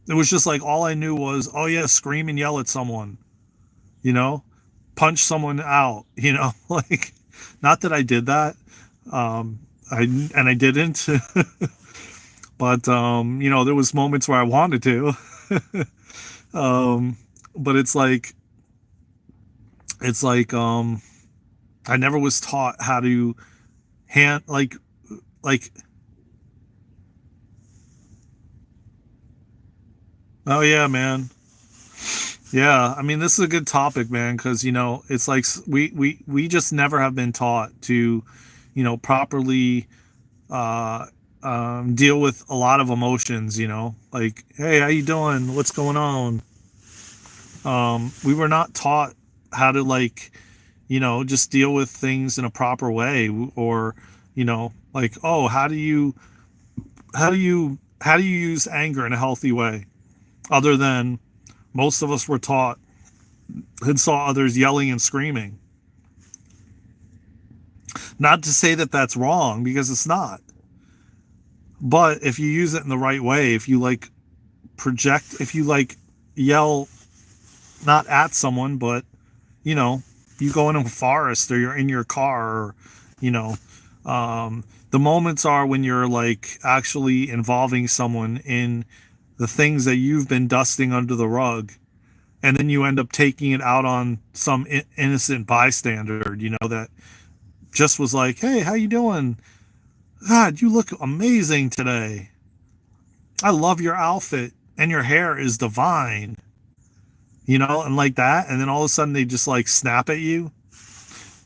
It was just like, all I knew was, oh yeah, scream and yell at someone, punch someone out, like, not that I did that. I didn't, but, there was moments where I wanted to, but it's like, I never was taught how to like, oh yeah, man. Yeah, I mean, this is a good topic, man, because it's like we just never have been taught to, properly deal with a lot of emotions. Like, hey, how you doing? What's going on? We were not taught how to, like, just deal with things in a proper way, or like, oh, how do you use anger in a healthy way, other than most of us were taught and saw others yelling and screaming. Not to say that that's wrong, because it's not. But if you use it in the right way, if you like if you like yell not at someone, but you go in a forest, or you're in your car, or the moments are when you're like actually involving someone in the things that you've been dusting under the rug, and then you end up taking it out on some innocent bystander, that just was like, hey, how you doing? God, you look amazing today. I love your outfit, and your hair is divine. And like that, and then all of a sudden they just like snap at you.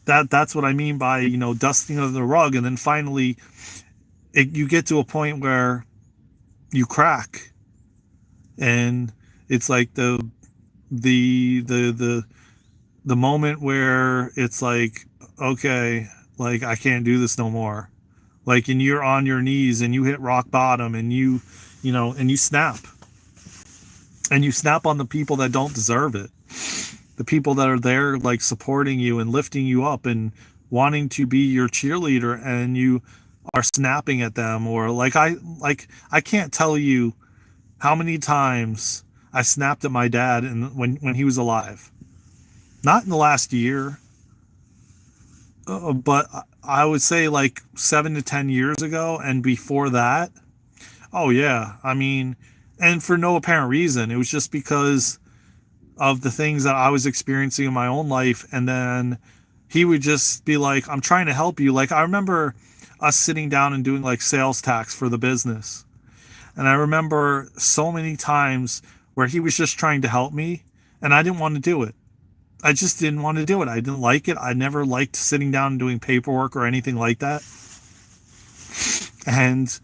That's what I mean by, dusting under the rug. And then finally you get to a point where you crack, And it's like the the the the moment where it's like, okay, like I can't do this no more. Like, and you're on your knees and you hit rock bottom, and and you snap, and you snap on the people that don't deserve it. The people that are there, like, supporting you and lifting you up and wanting to be your cheerleader, and you are snapping at them. Or I can't tell you how many times I snapped at my dad and when he was alive. Not in the last year, but I would say like 7 to 10 years ago, and before that. Oh yeah, I mean, and for no apparent reason. It was just because of the things that I was experiencing in my own life, and then he would just be like, "I'm trying to help you." Like, I remember us sitting down and doing like sales tax for the business, and I remember so many times where he was just trying to help me, and I didn't want to do it. I just didn't want to do it. I didn't like it. I never liked sitting down and doing paperwork or anything like that. And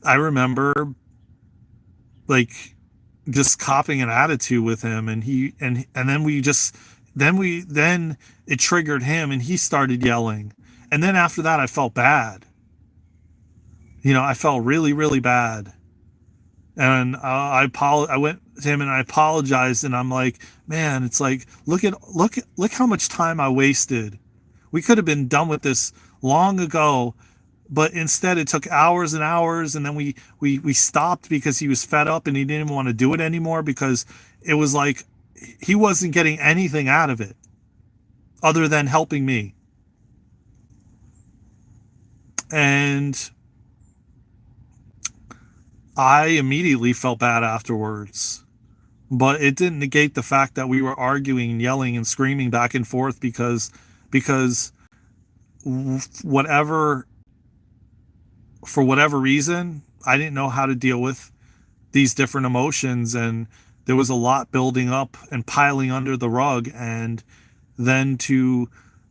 I remember, like, just copying an attitude with him, and then it triggered him, and he started yelling. And then after that, I felt bad. I felt really, really bad. And I went to him and I apologized, and I'm like, man, it's like, look how much time I wasted. We could have been done with this long ago, but instead it took hours and hours, and then we stopped because he was fed up and he didn't want to do it anymore, because it was like he wasn't getting anything out of it other than helping me. And I immediately felt bad afterwards, but it didn't negate the fact that we were arguing, yelling, and screaming back and forth, because whatever for whatever reason, I didn't know how to deal with these different emotions, and there was a lot building up and piling under the rug. And then to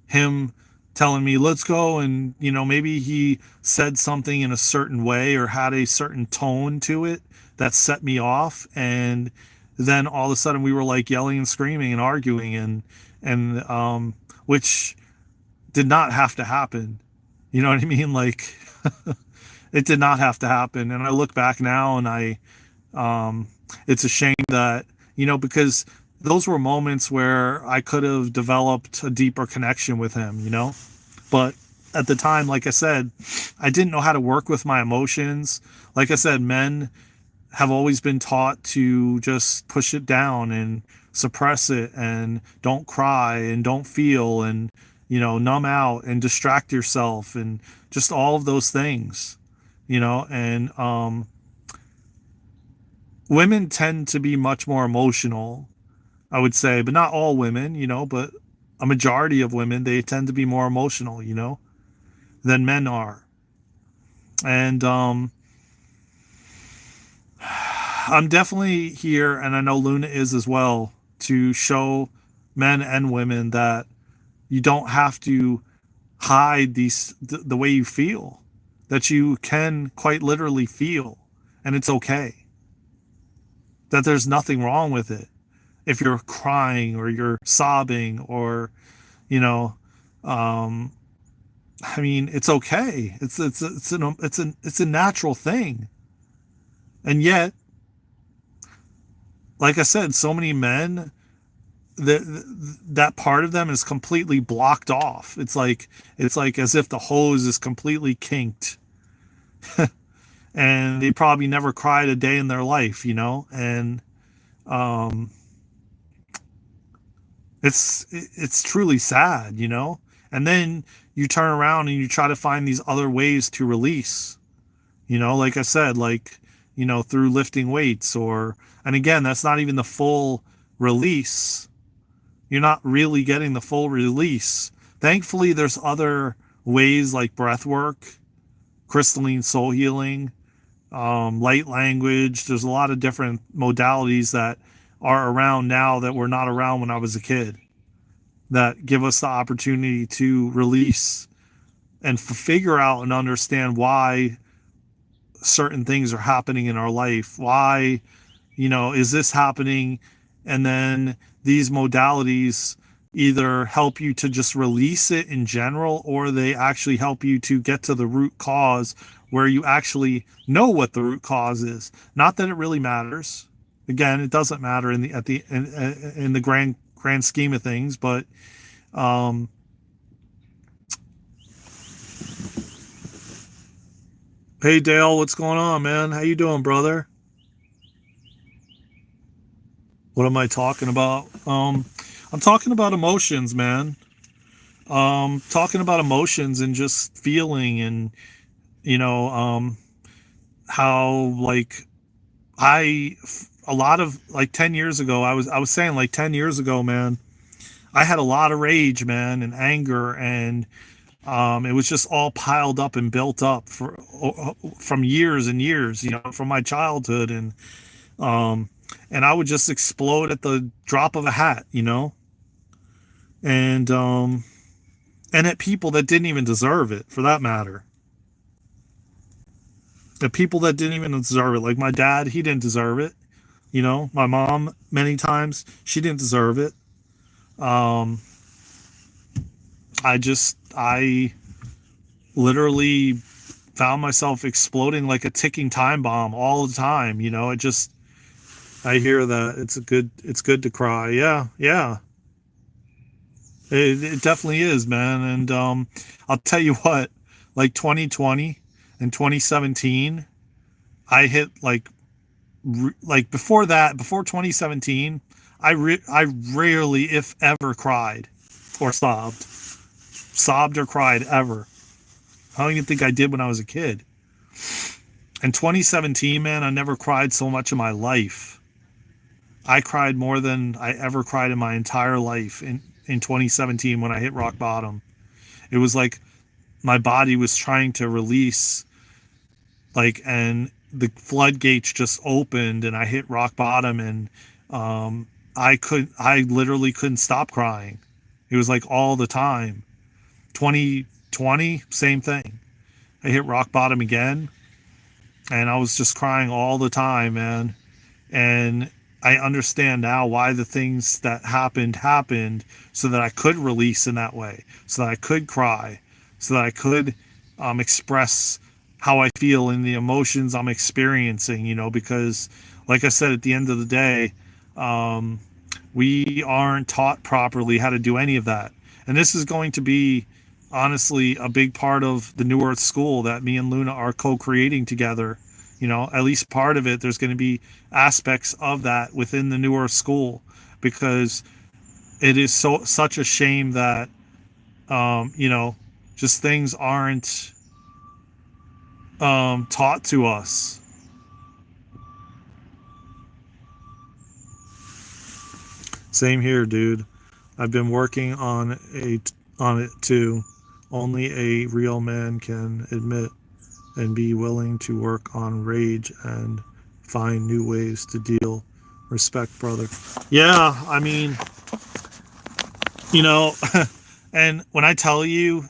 him telling me, let's go, and maybe he said something in a certain way or had a certain tone to it that set me off, and then all of a sudden we were like yelling and screaming and arguing, and which did not have to happen. You know what I mean? Like, it did not have to happen. And I look back now, and it's a shame that, because those were moments where I could have developed a deeper connection with him. But at the time, like I said, I didn't know how to work with my emotions. Like I said, men have always been taught to just push it down and suppress it, and don't cry and don't feel, and numb out and distract yourself, and just all of those things. And women tend to be much more emotional, I would say, but not all women, but a majority of women, they tend to be more emotional, than men are. And I'm definitely here, and I know Luna is as well, to show men and women that you don't have to hide the way you feel, that you can quite literally feel, and it's okay, that there's nothing wrong with it. If you're crying or you're sobbing, or you know I mean, it's okay. It's a natural thing. And yet, like I said, so many men, that part of them is completely blocked off. It's like as if the hose is completely kinked. And they probably never cried a day in their life. And it's truly sad. And then you turn around and you try to find these other ways to release, like I said, like, through lifting weights, and again, that's not even the full release. You're not really getting the full release. Thankfully, there's other ways, like breath work, crystalline soul healing, light language. There's a lot of different modalities that are around now that were not around when I was a kid, that give us the opportunity to release and figure out and understand why certain things are happening in our life, why Is this happening? And then these modalities either help you to just release it in general, or they actually help you to get to the root cause where you actually know what the root cause is. Not that it really matters. Again, it doesn't matter in the grand scheme of things, but um hey Dale, what's going on, man? How you doing, brother? What am I talking about? I'm talking about emotions, man. Talking about emotions and just feeling, and you know, how like I a lot of like 10 years ago, I was saying like 10 years ago, man, I had a lot of rage, man, and anger, and it was just all piled up and built up from years and years, from my childhood, um and I would just explode at the drop of a hat, and and at people that didn't even deserve it, for that matter. The people that didn't even deserve it, like my dad, he didn't deserve it. My mom, many times, she didn't deserve it. um I literally found myself exploding like a ticking time bomb all the time. I hear that it's good to cry. Yeah, yeah. It definitely is, man. And I'll tell you what, like 2020 and 2017, I hit like before that, before 2017, I rarely, if ever, cried or sobbed or cried ever. I don't even think I did when I was a kid. In 2017, man, I never cried so much in my life. I cried more than I ever cried in my entire life in 2017 when I hit rock bottom. It was like my body was trying to release, and the floodgates just opened, and I hit rock bottom, and I literally couldn't stop crying. It was like all the time. 2020, same thing. I hit rock bottom again, and I was just crying all the time, man. And I understand now why the things that happened, so that I could release in that way, so that I could cry, so that I could express how I feel and the emotions I'm experiencing, because like I said, at the end of the day, um, we aren't taught properly how to do any of that. And this is going to be, honestly, a big part of the New Earth School that me and Luna are co-creating together. At least part of it, there's going to be aspects of that within the New Earth School, because it is such a shame that just things aren't taught to us. Same here, dude. I've been working on it too. Only a real man can admit and be willing to work on rage and find new ways to deal. Respect, brother. Yeah, I mean, you know, and when I tell you,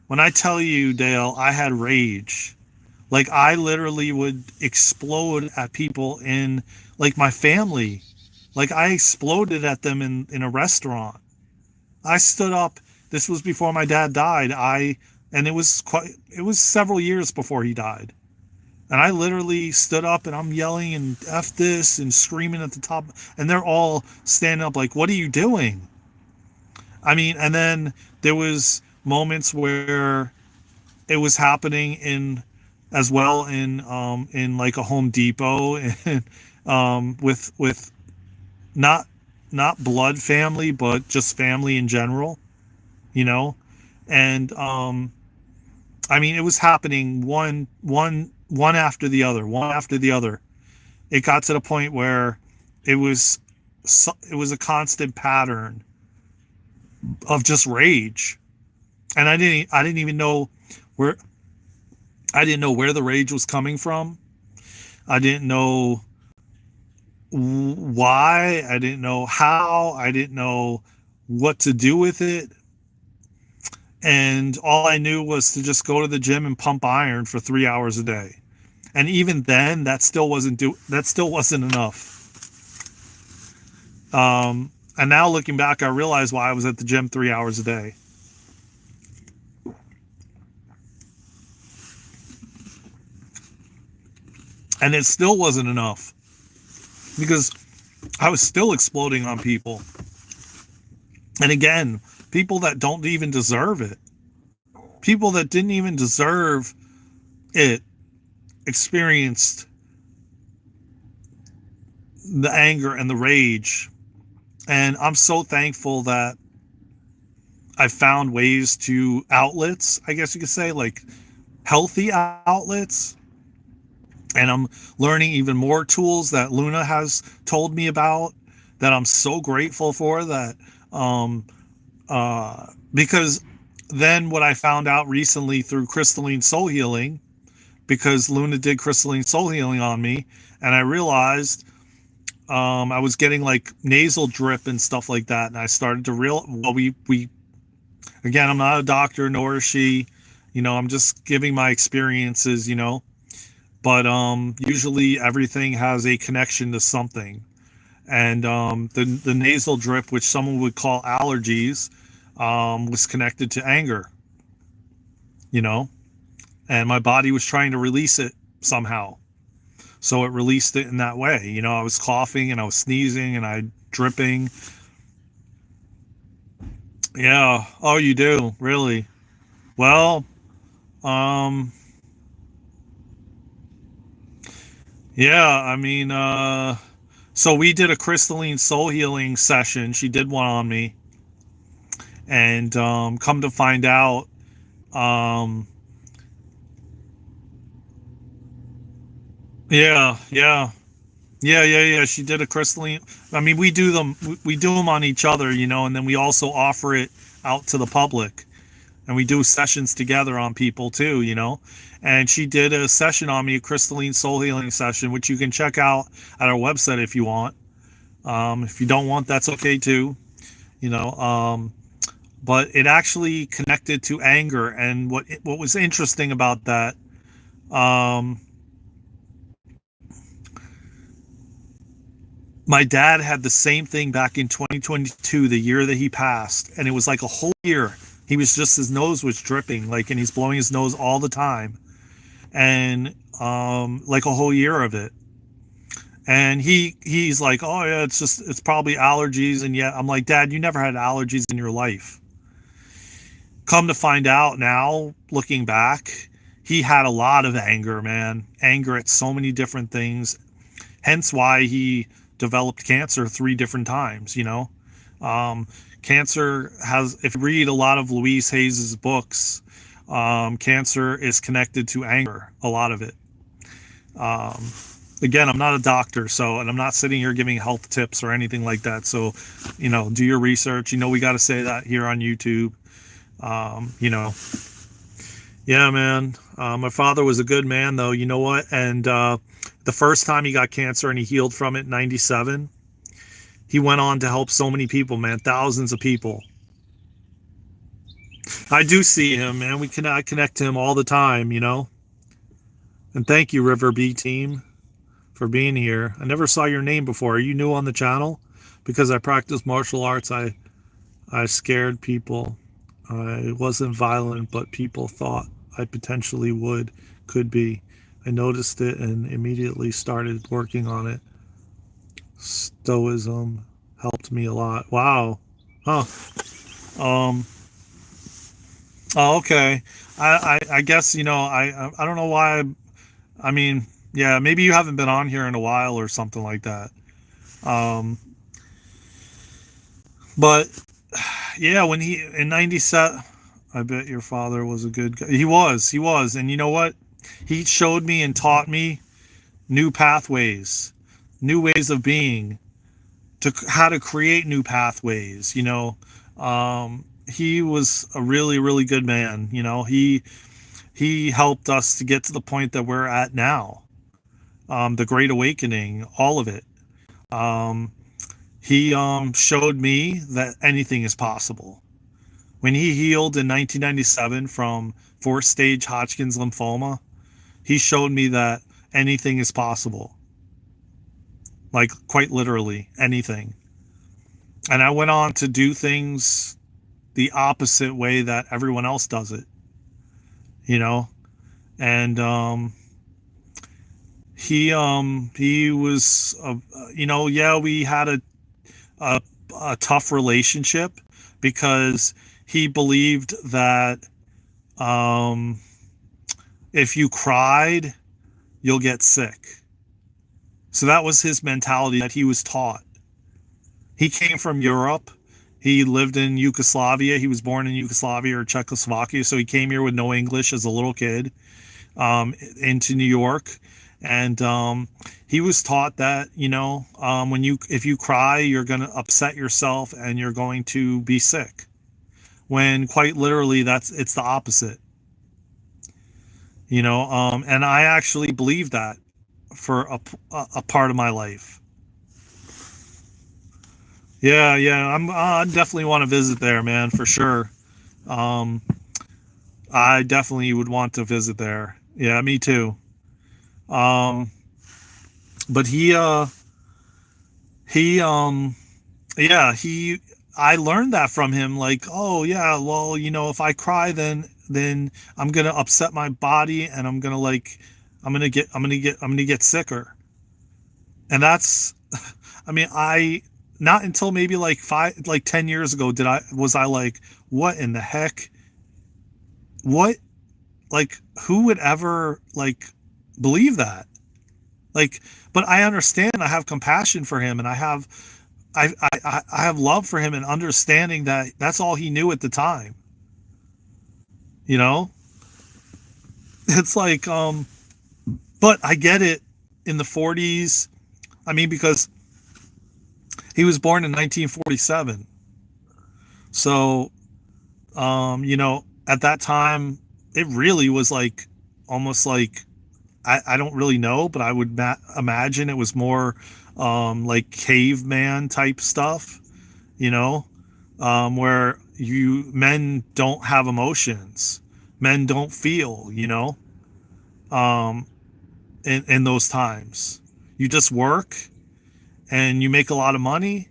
Dale, I had rage. Like, I literally would explode at people in, like, my family. Like, I exploded at them in a restaurant. I stood up. This was before my dad died. And it was several years before he died. And I literally stood up and I'm yelling and F this and screaming at the top. And they're all standing up like, what are you doing? I mean, and then there was moments where it was happening as well in like a Home Depot, and with not not blood family, but just family in general, you know? And I mean, it was happening one after the other, one after the other. It got to the point where it was it was a constant pattern of just rage. And I didn't even know where I didn't know where the rage was coming from. I didn't know why. I didn't know how. I didn't know what to do with it. And all I knew was to just go to the gym and pump iron for 3 hours a day. And even then, that still wasn't enough. And now looking back, I realize why I was at the gym 3 hours a day. And it still wasn't enough because I was still exploding on people. And again, people that don't even deserve it. People that didn't even deserve it experienced the anger and the rage. And I'm so thankful that I found ways to outlets, I guess you could say, like healthy outlets. And I'm learning even more tools that Luna has told me about that I'm so grateful for that. Because then what I found out recently through crystalline soul healing, because Luna did crystalline soul healing on me, and I realized I was getting like nasal drip and stuff like that, and I started to we again, I'm not a doctor, nor is she, I'm just giving my experiences, but usually everything has a connection to something. And the nasal drip, which someone would call allergies, was connected to anger, and my body was trying to release it somehow. So it released it in that way. I was coughing and I was sneezing and I dripping. Yeah. Oh, you do? Really? Well, um, yeah, I mean, so we did a crystalline soul healing session. She did one on me. And come to find out, um, yeah, yeah. Yeah. She did a crystalline. I mean, we do them on each other, and then we also offer it out to the public. And we do sessions together on people too, And she did a session on me, a crystalline soul healing session, which you can check out at our website if you want. If you don't want, that's okay too, you know. But it actually connected to anger, and what was interesting about that, um, my dad had the same thing back in 2022, the year that he passed, and it was like a whole year. He was just, his nose was dripping, like, and he's blowing his nose all the time, and like a whole year of it. And he's like, oh yeah, it's probably allergies, and yet I'm like, Dad, you never had allergies in your life. Come to find out now, looking back, he had a lot of anger, man, anger at so many different things. Hence why he developed cancer 3 different times. Cancer has, if you read a lot of Louise Hayes's books, cancer is connected to anger, a lot of it. Again, I'm not a doctor, and I'm not sitting here giving health tips or anything like that. So, do your research. We got to say that here on YouTube. Yeah, man. My father was a good man, though. You know what? And the first time he got cancer and he healed from it in 97, he went on to help so many people, man, thousands of people. I do see him, man. I connect to him all the time, And thank you, River B team, for being here. I never saw your name before. Are you new on the channel? Because I practice martial arts, I scared people. I wasn't violent, but people thought I potentially could be. I noticed it and immediately started working on it. Stoicism helped me a lot. Wow. Huh. Um. Oh, okay. I guess, I don't know why. I mean, yeah, maybe you haven't been on here in a while or something like that. Um. But yeah, when he in 97, I bet your father was a good guy. He was. And you know what? He showed me and taught me new pathways, new ways of being, to how to create new pathways. He was a really, really good man. He helped us to get to the point that we're at now. The Great Awakening, all of it. He showed me that anything is possible. When he healed in 1997 from 4th stage Hodgkin's lymphoma, he showed me that anything is possible. Like, quite literally, anything. And I went on to do things the opposite way that everyone else does it, you know? And he was yeah, we had a a tough relationship because he believed that um if you cried, you'll get sick. So that was his mentality that he was taught. He came from Europe. He lived in Yugoslavia. He was born in Yugoslavia or Czechoslovakia. So he came here with no English as a little kid, into New York. And he was taught that, if you cry, you're going to upset yourself and you're going to be sick. When quite literally, it's the opposite. And I actually believe that for a part of my life. Yeah, yeah, I definitely want to visit there, man, for sure. Um, I definitely would want to visit there. Yeah, me too. Um, but he, yeah, I learned that from him. Like, oh yeah, well, if I cry, then I'm gonna upset my body, and I'm gonna get sicker. And that's, I mean, not until maybe like 10 years ago was I like, what in the heck? What, like, who would ever like believe that? Like, but I understand, I have compassion for him, and I have love for him, and understanding that that's all he knew at the time. You know, it's like, but I get it in the 40s. I mean, because he was born in 1947. So, at that time, it really was like, almost like, I don't really know, but I would imagine it was more like caveman type stuff, you know, where men don't have emotions, men don't feel, um, in those times. You just work and you make a lot of money,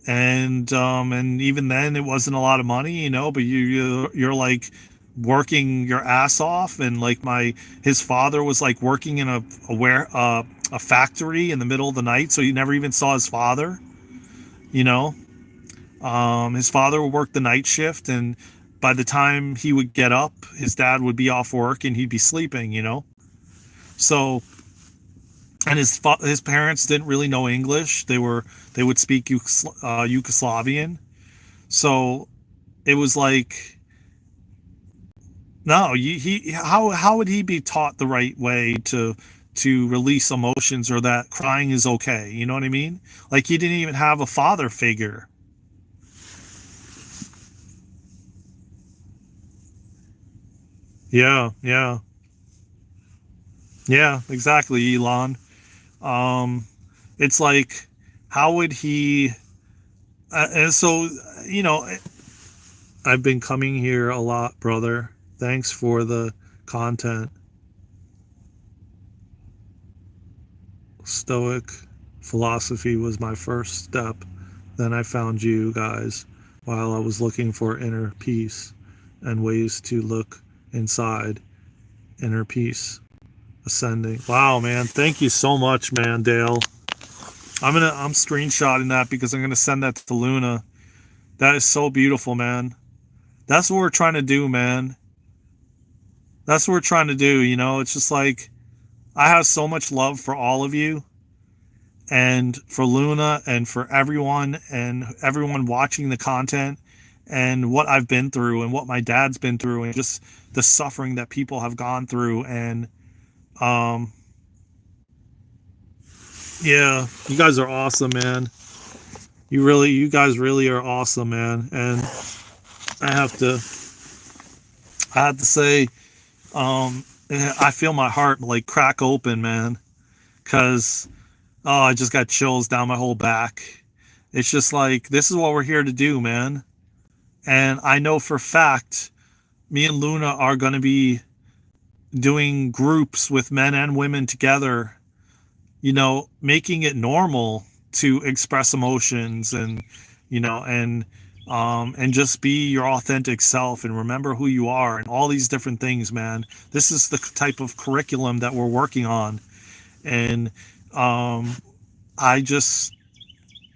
and even then it wasn't a lot of money, but you're like working your ass off. And like his father was like working in a factory in the middle of the night, so he never even saw his father. you know his father would work the night shift, and by the time he would get up, his dad would be off work and he'd be sleeping. So, and his parents didn't really know English. They would speak Yugoslavian. So it was like, no, how would he be taught the right way to release emotions, or that crying is okay? You know what I mean? Like, he didn't even have a father figure. Yeah, yeah, yeah, exactly, Elon. Um, it's like, how would he? And so, you know, I've been coming here a lot, brother. Thanks for the content. Stoic philosophy was my first step. Then I found you guys while I was looking for inner peace and ways to look inside. Inner peace ascending. Wow, man. Thank you so much, man, Dale. I'm screenshotting that because I'm gonna send that to Luna. That is so beautiful, man. That's what we're trying to do, man. That's what we're trying to do, It's just like, I have so much love for all of you, and for Luna, and for everyone, and everyone watching the content, and what I've been through, and what my dad's been through, and just the suffering that people have gone through. And um yeah, you guys are awesome, man. You guys really are awesome, man. And I have to I have to say, I feel my heart like crack open, man, because, oh, I just got chills down my whole back. It's just like, this is what we're here to do, man. And I know for a fact, me and Luna are going to be doing groups with men and women together, you know, making it normal to express emotions and, you know, and just be your authentic self and remember who you are and all these different things, man. This is the type of curriculum that we're working on. And um, I just,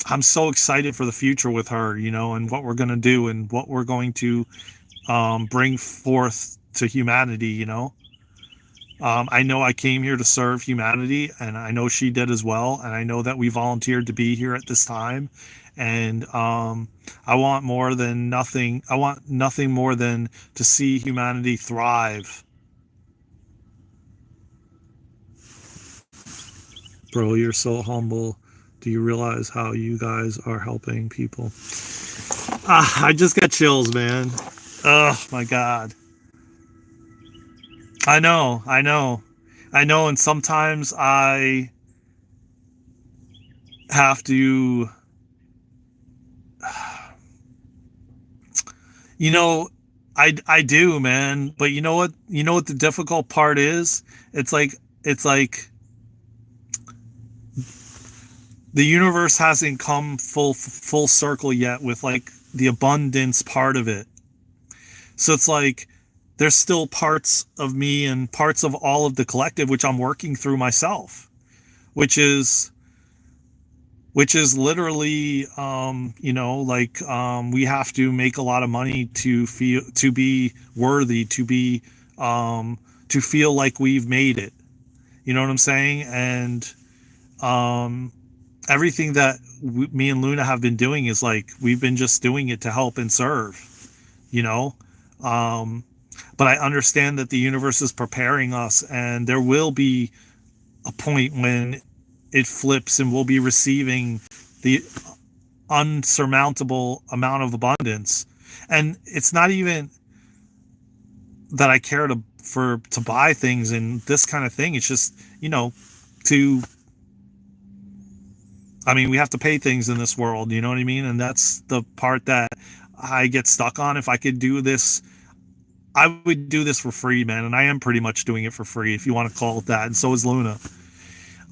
I'm so excited for the future with her, you know, and what we're going to do and what we're going to bring forth to humanity, you know. I know I came here to serve humanity, and I know she did as well. And I know that we volunteered to be here at this time. And I want more than nothing. I want nothing more than to see humanity thrive. Bro, you're so humble. Do you realize how you guys are helping people? I just got chills, man. Oh my God. I know, I know, I know. And sometimes I have to, you know, I do, man. But you know what? You know what the difficult part is? It's like it's like the universe hasn't come full circle yet with like the abundance part of it. So it's like there's still parts of me and parts of all of the collective which I'm working through myself, which is literally you know, like we have to make a lot of money to feel, to be worthy, to feel like we've made it, you know what I'm saying? And um everything that me and Luna have been doing is like we've been just doing it to help and serve, you know. um but I understand that the universe is preparing us, and there will be a point when it flips and we'll be receiving the unsurmountable amount of abundance. And it's not even that I care to buy things and this kind of thing. It's just, you know, to, I mean, we have to pay things in this world, you know what I mean? And that's the part that I get stuck on. If I could do this, I would do this for free, man. And I am pretty much doing it for free, if you want to call it that. And so is Luna.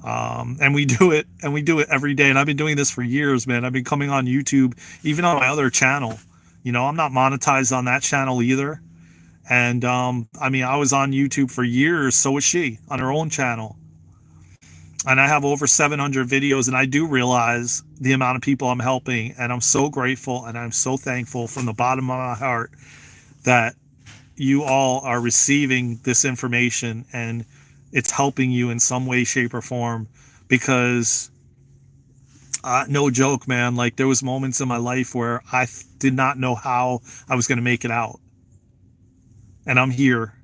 And we do it, every day. And I've been doing this for years, man. I've been coming on YouTube, even on my other channel. You know, I'm not monetized on that channel either. And I mean, I was on YouTube for years. So was she on her own channel. And I have over 700 videos, and I do realize the amount of people I'm helping. And I'm so grateful and I'm so thankful from the bottom of my heart that you all are receiving this information and it's helping you in some way, shape, or form. Because no joke, man, like there was moments in my life where I did not know how I was going to make it out, and I'm here.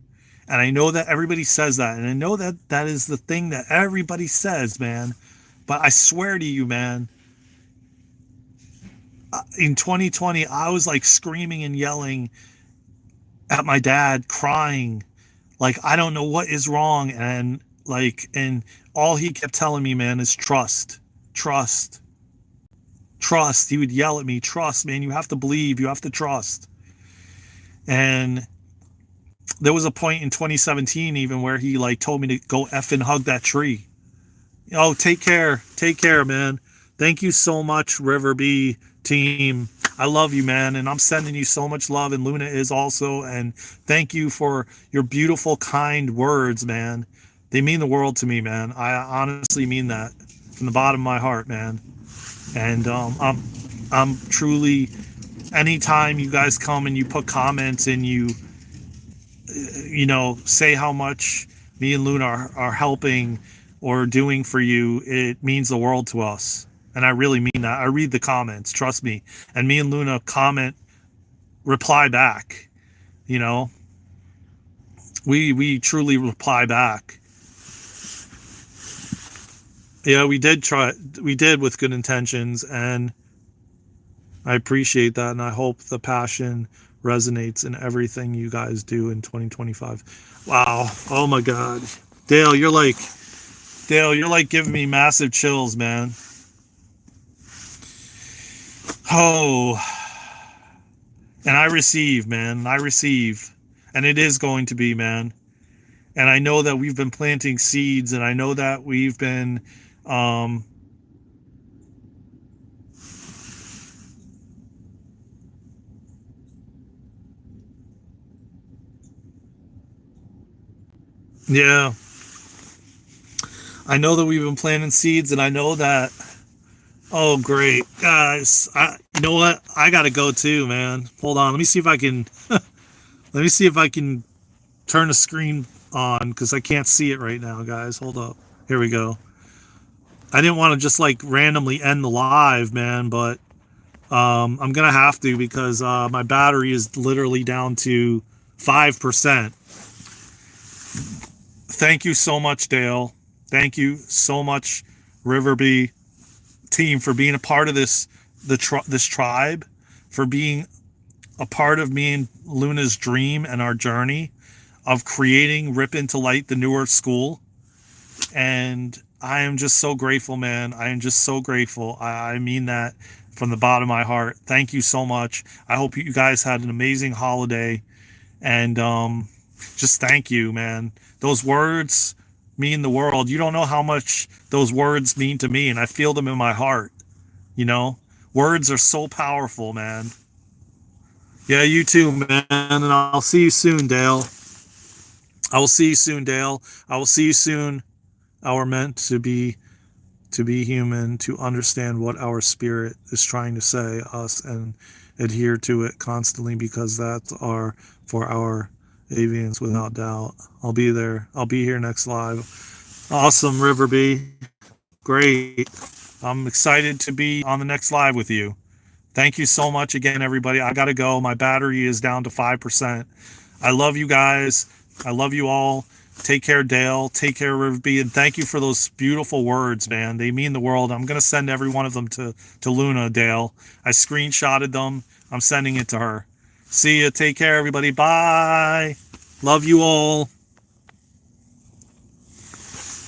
And I know that everybody says that, and I know that that is the thing that everybody says, man. But I swear to you, man, in 2020 I was like screaming and yelling at my dad, crying like I don't know what is wrong. And like, and all he kept telling me, man, is trust, trust, trust. He would yell at me, trust, man, you have to believe, you have to trust. And there was a point in 2017 even where he like told me to go F and hug that tree. Oh, take care, man. Thank you so much, River B team. I love you, man, and I'm sending you so much love, and Luna is also. And thank you for your beautiful, kind words, man. They mean the world to me, man. I honestly mean that from the bottom of my heart, man. And I'm truly. Anytime you guys come and you put comments and you know, say how much me and Luna are helping or doing for you, it means the world to us. And I really mean that. I read the comments, trust me. And me and Luna comment, reply back. You know, we truly reply back. Yeah, we did try. We did with good intentions, and I appreciate that. And I hope the passion resonates in everything you guys do in 2025. Wow. Oh my God. Dale, you're like giving me massive chills, man. Oh, and I receive, man. I receive. And it is going to be, man. And I know that we've been planting seeds, and I know that we've been, um, yeah, I know that we've been planting seeds, and I know that. Oh, great, guys! You know what? I gotta go too, man. Hold on. Let me see if I can. Let me see if I can turn the screen on because I can't see it right now, guys. Hold up. Here we go. I didn't want to just like randomly end the live, man, but I'm gonna have to because my battery is literally down to 5%. Thank you so much, Dale. Thank you so much, Riverby team, for being a part of this tribe, for being a part of me and Luna's dream and our journey of creating Rip into Light, the New Earth School. And I am just so grateful, man. I am just so grateful. I mean that from the bottom of my heart. Thank you so much. I hope you guys had an amazing holiday. And just thank you, man. Those words mean the world. You don't know how much those words mean to me, and I feel them in my heart. You know, words are so powerful, man. Yeah, you too, man. And I'll see you soon, Dale. I will see you soon, Dale. I will see you soon. Our meant to be human, to understand what our spirit is trying to say us and adhere to it constantly, because that's our for our avians without doubt. I'll be there. I'll be here next live. Awesome, Riverby. Great. I'm excited to be on the next live with you. Thank you so much again, everybody. I gotta go. My battery is down to 5%. I love you guys. I love you all. Take care, Dale. Take care, Riverby. And thank you for those beautiful words, man. They mean the world. I'm going to send every one of them to Luna, Dale. I screenshotted them. I'm sending it to her. See you. Take care, everybody. Bye. Love you all.